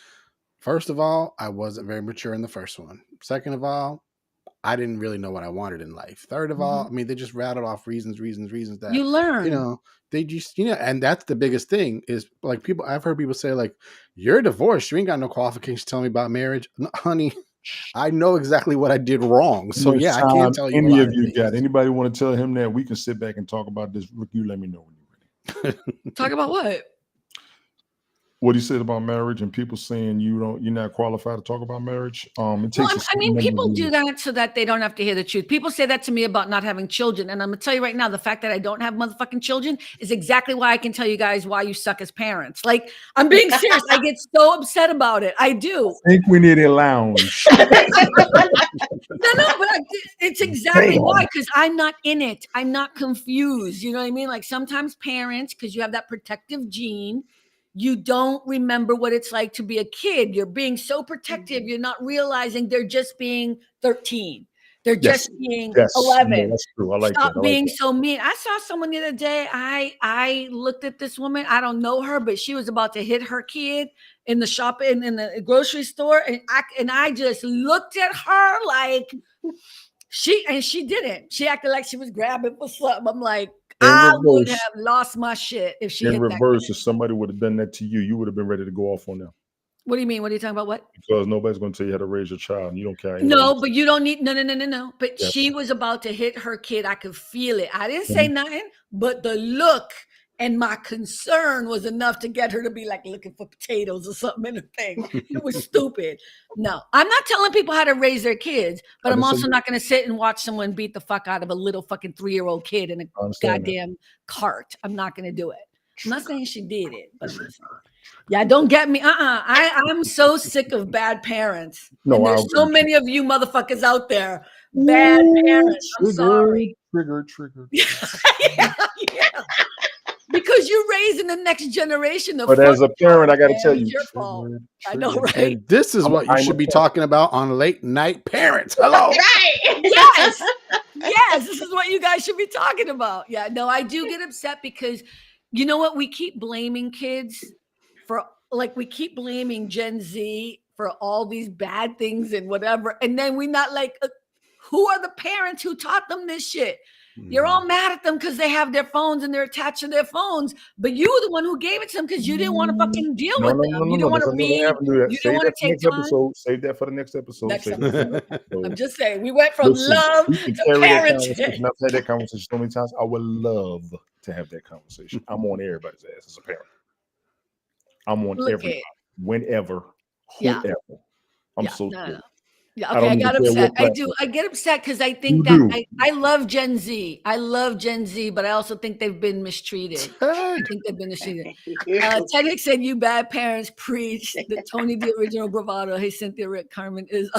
first of all, I wasn't very mature in the first one. Second of all, I didn't really know what I wanted in life. Third of all, I mean, they just rattled off reasons that, You learn. they just, and that's the biggest thing is like people, I've heard people say like, you're divorced. You ain't got no qualifications to tell me about marriage. No, honey, I know exactly what I did wrong. So Next yeah, I time can't tell you a any lot of of you things. got anybody want to tell him that, we can sit back and talk about this. Rick, you let me know when you're ready. Talk about what? What he said about marriage and people saying you're not qualified to talk about marriage. It takes Well, I mean, people do that so that they don't have to hear the truth. People say that to me about not having children. And I'm going to tell you right now, the fact that I don't have motherfucking children is exactly why I can tell you guys why you suck as parents. Like, I'm being serious. I get so upset about it. I do. I think we need a lounge. No, but it's exactly why, because I'm not in it. I'm not confused. You know what I mean? Like sometimes parents, because you have that protective gene, you don't remember what it's like to be a kid. You're being so protective. You're not realizing they're just being 13. They're just being 11. No, that's true. I like Stop that. I being like that. so mean. I saw someone the other day. I looked at this woman. I don't know her, but she was about to hit her kid in the shop in the grocery store, and I just looked at her like she didn't. She acted like she was grabbing for something. I'm like, I would have lost my shit if she In hit reverse, that if somebody would have done that to you, you would have been ready to go off on them. What do you mean? What are you talking about? What? Because nobody's going to tell you how to raise your child, and you don't care. No, but you don't need no. But Yes. she was about to hit her kid. I could feel it. I didn't say nothing, but the look and my concern was enough to get her to be like looking for potatoes or something in the thing. It was stupid. No, I'm not telling people how to raise their kids, but I'm also not going to sit and watch someone beat the fuck out of a little fucking 3-year-old kid in a goddamn cart. I'm not going to do it. I'm not saying she did it, but I'm just saying. Yeah, don't get me. I'm so sick of bad parents. No, and there's so many of you motherfuckers out there. Bad parents. I'm sorry. Trigger. yeah. Because you're raising the next generation of. But as a parent, I got to tell you, it's your fault. I know, right? And this is what you should be talking about on Late Night Parents. Hello. Right. Yes. This is what you guys should be talking about. Yeah, no, I do get upset because you know what? We keep blaming kids for, like, we keep blaming Gen Z for all these bad things and whatever. And then we're not like, who are the parents who taught them this shit? You're all mad at them because they have their phones and they're attached to their phones, but you were the one who gave it to them because you didn't want to fucking deal with them. You didn't want to read. You didn't want to take time. Save that for the next episode. I'm just saying, we went from love to parenting. I've had that conversation so many times. I would love to have that conversation. I'm on everybody's ass as a parent. I'm on everybody. Whenever. Whoever. I'm so scared. Yeah, okay, I got upset. I get upset because I think that I love Gen Z. I love Gen Z, but I also think they've been mistreated. I think they've been mistreated. Tedrick said, you bad parents preach that Tony, the original bravado. Hey, Cynthia, Rick, Carmen is.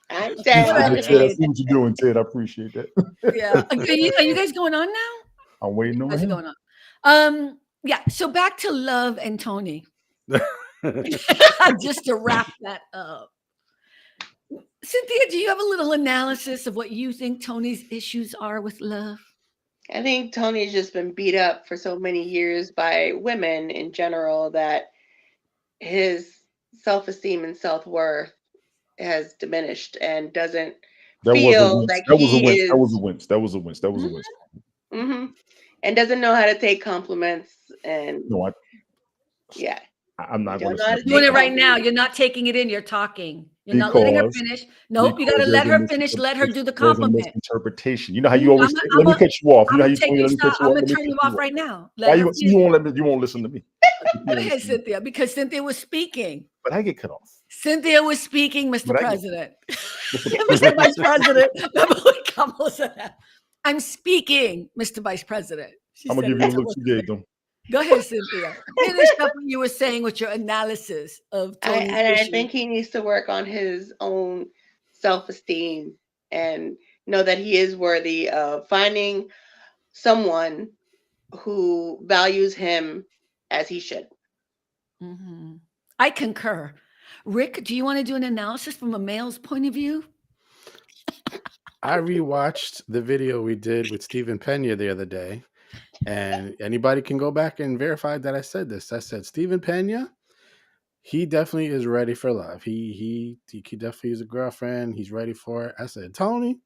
I'm I see what you're doing, Ted. I appreciate that. Yeah. Are you guys going on now? I'm waiting on him. Going on. Yeah. So back to Love and Tony. Just to wrap that up. Cynthia, do you have a little analysis of what you think Tony's issues are with Love? I think Tony's just been beat up for so many years by women in general that his self-esteem and self-worth has diminished and doesn't feel like he is. That was a wince. Mm-hmm. And doesn't know how to take compliments. And yeah. I'm not going to doing it right now. You're not taking it in. You're talking. You're not letting her finish. Nope, you got to let her finish. Let her do the compliment. Misinterpretation. You know how you always let me cut you off. You know how you tell me let me cut you off. I'm going to turn you off right now. You won't listen to me. Go ahead, Cynthia, because Cynthia was speaking. But I get cut off. Cynthia was speaking, Mr. President. Mr. Vice President. Kamala said that. I'm speaking, Mr. Vice President. I'm going to give you a look you gave them. Go ahead, Cynthia. Finish up what you were saying with your analysis of Tony's I think he needs to work on his own self-esteem and know that he is worthy of finding someone who values him as he should. Mm-hmm. I concur. Rick, do you want to do an analysis from a male's point of view? I rewatched the video we did with Stephen Pena the other day, and anybody can go back and verify that I said this. I said Stephen Pena, he definitely is ready for love. He definitely is a girlfriend. He's ready for it. I said Tony,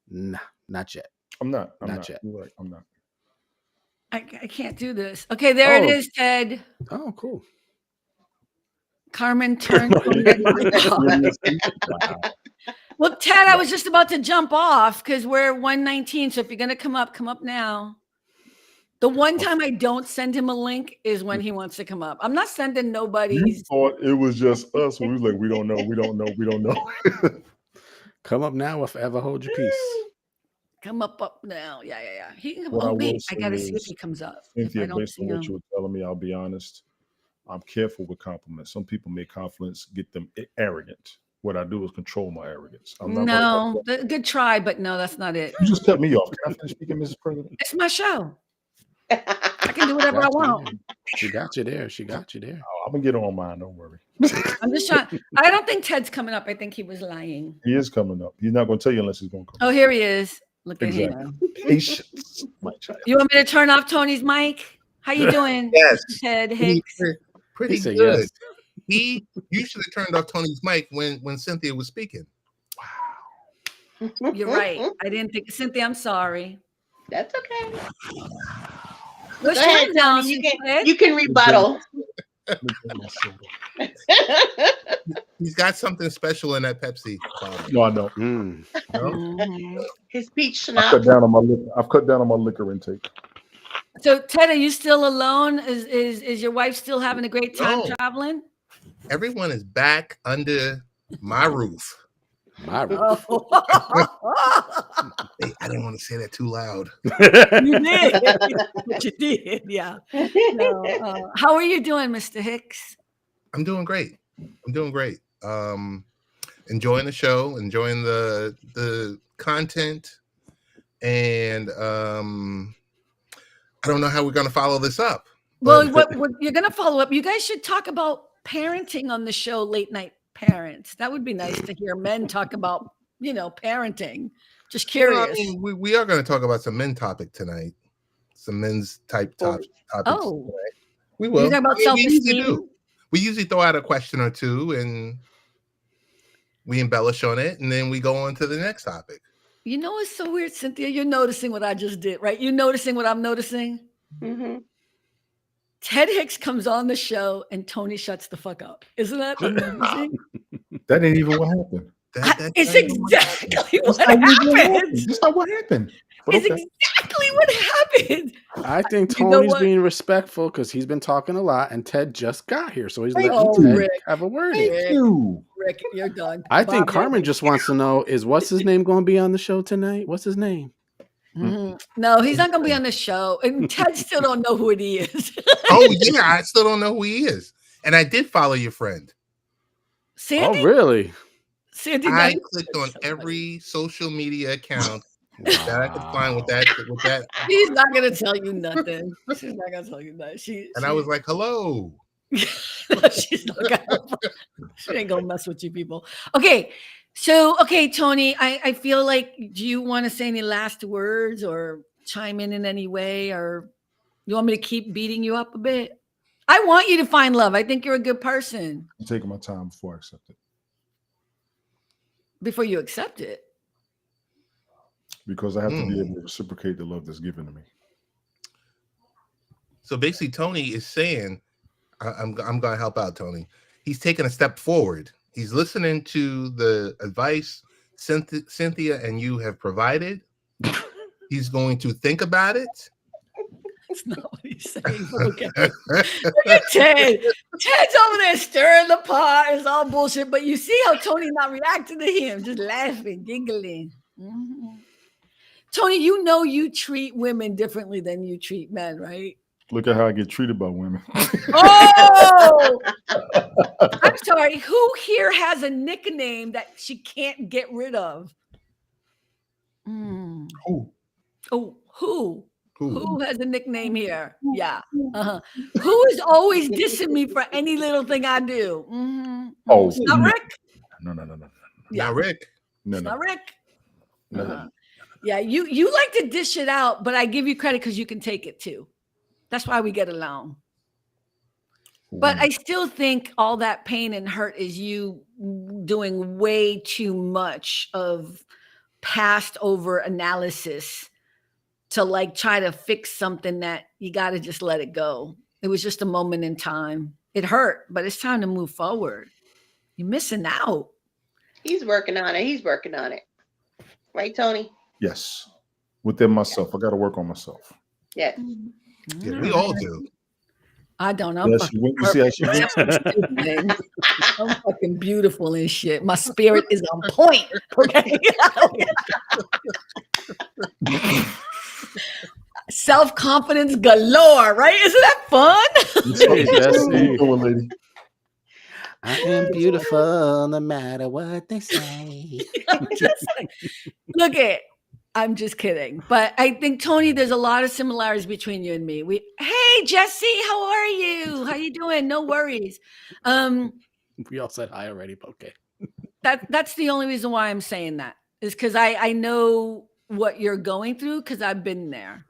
nah, not yet. I'm not. Not yet. You're right. I'm not. I can't do this. Okay, there it Oh. is, Ted. Oh, cool. Carmen turned Tony off. Wow. Well, Ted, I was just about to jump off because we're 119. So if you're gonna come up now. The one time I don't send him a link is when he wants to come up. I'm not sending You nobody's. thought it was just us. We was like, we don't know. We don't know. We don't know. Come up now or forever hold your peace. Come up now. Yeah. He can come. What I Oh, will wait. I say gotta see if is, he comes up. If I Cynthia, don't based see on what him. you were telling me, I'll be honest. I'm careful with compliments. Some people make compliments get them arrogant. What I do is control my arrogance. I'm not No, good try, but no, that's not it. You just cut me off. Can I finish speaking, Mrs. President? It's my show. I can do whatever I want. She got you there. Oh, I'm gonna get on mine. Don't worry. I'm just trying. I don't think Ted's coming up. I think he was lying. He is coming up. He's not gonna tell you unless he's gonna come. Oh, here he is. Look at Exactly. him. Patience, my child. You want me to turn off Tony's mic? How you doing, Yes. Ted Hicks? Pretty He said good. yes. You should have turned off Tony's mic when Cynthia was speaking. You're right. I didn't think. Cynthia, I'm sorry. That's okay. What's Go ahead, your now? Tony. You can rebuttal. He's got something special in that Pepsi bottle. No, I don't. Mm. Mhm. His peach I've schnapps. cut down on my liquor. I've cut down on my liquor intake. So, Ted, are you still alone? Is your wife still having a great time No. traveling? Everyone is back under my roof. My roof. Oh. Hey, I didn't want to say that too loud. You did. But you did, yeah. No, how are you doing, Mr. Hicks? I'm doing great. Enjoying the show, enjoying the content, and I don't know how we're going to follow this up. Well, what you're going to follow up. You guys should talk about parenting on the show, Late Night Parents. That would be nice to hear men talk about, parenting. Just curious. Well, I mean, we are going to talk about some men topic tonight, some men's type topics. Oh, tonight. We will. You talking about self-esteem? We usually throw out a question or two and we embellish on it, and then we go on to the next topic. You know what's so weird, Cynthia? You're noticing what I just did, right? You're noticing what I'm noticing? Mm-hmm. Ted Hicks comes on the show and Tony shuts the fuck up. Isn't that amazing? That ain't even what happened. It's exactly what That's happened. not what happened. But It's okay. exactly what happened. I think You know Tony's what? being respectful because he's been talking a lot, and Ted just got here, so he's letting Oh, Ted Rick. have a word. Thank in. you. Rick, you're done. I think Bob, Carmen just wants to know what's his name going to be on the show tonight? What's his name? Mhm. No, he's not going to be on the show. And Ted still don't know who it is. Oh yeah, I still don't know who he is, and I did follow your friend. Sandy? Oh, really? Sandy, I no, clicked on so every social media account that I could find with that. She's not going to tell you nothing. She's not going to tell you nothing. And I was like, hello. She's not gonna, she ain't gonna mess with you people. Okay, Tony, I feel like, do you want to say any last words or chime in any way, or you want me to keep beating you up a bit? I want you to find love. I think you're a good person. I'm taking my time before I accept it. Before you accept it. Because I have to be able to reciprocate the love that's given to me. So basically, Tony is saying, I'm going to help out Tony. He's taking a step forward. He's listening to the advice Cynthia and you have provided. He's going to think about it. That's not what he's saying. Okay. Look at Ted. Ted's over there stirring the pot. It's all bullshit. But you see how Tony's not reacting to him, just laughing, giggling. Mm-hmm. Tony, you treat women differently than you treat men, right? Look at how I get treated by women. Oh, I'm sorry. Who here has a nickname that she can't get rid of? Who? Oh, who? Who has a nickname here? Yeah. Uh-huh. Who is always dissing me for any little thing I do? Mm-hmm. Oh, It's not Rick. No. Yeah. Now, Rick. No. It's not Rick. Yeah, you like to dish it out, but I give you credit because you can take it too. That's why we get along. But I still think all that pain and hurt is you doing way too much of passed over analysis to like try to fix something that you got to just let it go. It was just a moment in time. It hurt, but it's time to move forward. You're missing out. He's working on it. Right, Tony? Yes. Within myself. I got to work on myself. Yes. Yeah, we all do. I don't. I'm Yeah, fucking you see how she winks? I'm fucking beautiful and shit. My spirit is on point. Okay. Self-confidence galore, right? Isn't that fun? Hey, Jesse. Lady. I am beautiful no matter what they say. Look at. I'm just kidding. But I think, Tony, there's a lot of similarities between you and me. Hey, Jesse, how are you? How you doing? No worries. We all said hi already, but okay. That's the only reason why I'm saying that is because I know what you're going through because I've been there.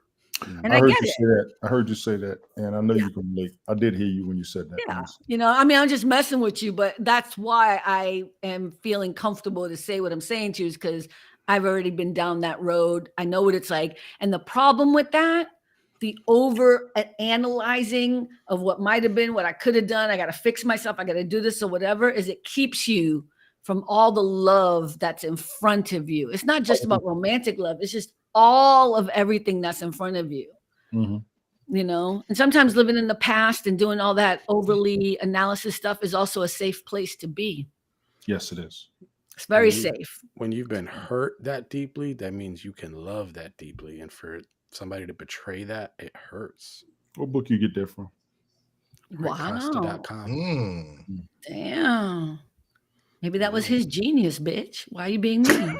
And I heard get you it. say that. I heard you say that. And I know you can relate. I did hear you when you said that. Yeah. You know, I mean, I'm just messing with you, but that's why I am feeling comfortable to say what I'm saying to you is because I've already been down that road. I know what it's like. And the problem with that, the over analyzing of what might have been, what I could have done, I got to fix myself, I got to do this or whatever, is it keeps you from all the love that's in front of you. It's not just about romantic love. It's just all of everything that's in front of you. Mm-hmm. You know, and sometimes living in the past and doing all that overly analysis stuff is also a safe place to be. Yes, it is. It's very safe. When you've been hurt that deeply, that means you can love that deeply. And for somebody to betray that, it hurts. What book you get that from? Wow. Damn. Maybe that was his genius, bitch. Why are you being mean?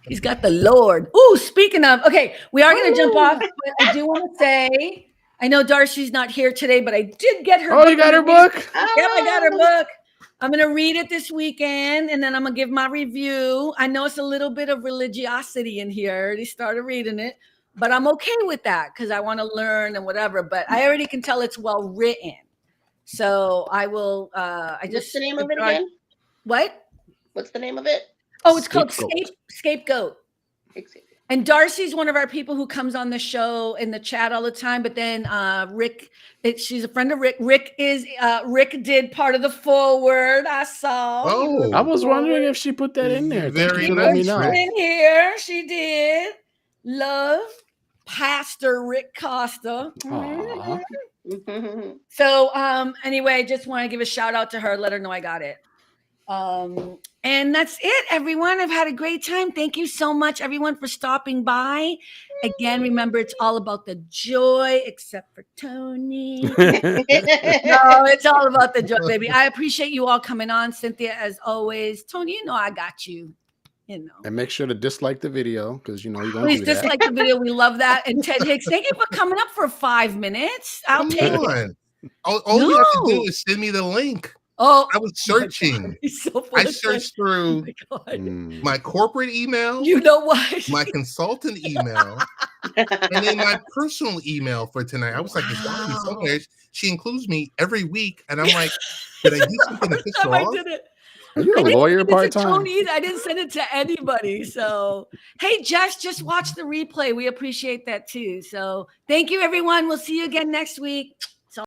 He's got the Lord. Ooh, speaking of, okay, we are going to jump off, but I do want to say, I know Darcy's not here today, but I did get her book. Oh, you got her book? Yep, I got her book. I'm going to read it this weekend, and then I'm going to give my review. I know it's a little bit of religiosity in here. I already started reading it, but I'm okay with that because I want to learn and whatever, but I already can tell it's well written. So I will, What's the name of it again? What? What's the name of it? Oh, it's called Scapegoat. Exhibit. And Darcy's one of our people who comes on the show in the chat all the time. But then Rick, she's a friend of Rick. Rick did part of the foreword. I saw. Oh, I was wondering if she put that in there. Very Thank you for nice. letting me know. In here, she did. Love, Pastor Rick Costa. Aw. So anyway, I just want to give a shout out to her, let her know I got it. And that's it, everyone. I've had a great time. Thank you so much, everyone, for stopping by. Again, remember, it's all about the joy, except for Tony. No, it's all about the joy, baby. I appreciate you all coming on, Cynthia, as always. Tony, you know I got you. You know. And make sure to dislike the video because you know you don't Please do that. dislike the video. We love that. And Ted Hicks, thank you for coming up for 5 minutes. I'll take it. All you have to do is send me the link. Oh, I was searching. I searched through my corporate email. You know what? My consultant email, and then my personal email for tonight. I was like, it's gotta be somewhere. She includes me every week, and I'm like, did I do something to piss her off? I did it. Are you a lawyer part-time? I didn't send it to anybody. So, hey, Jess, just watch the replay. We appreciate that too. So, thank you, everyone. We'll see you again next week.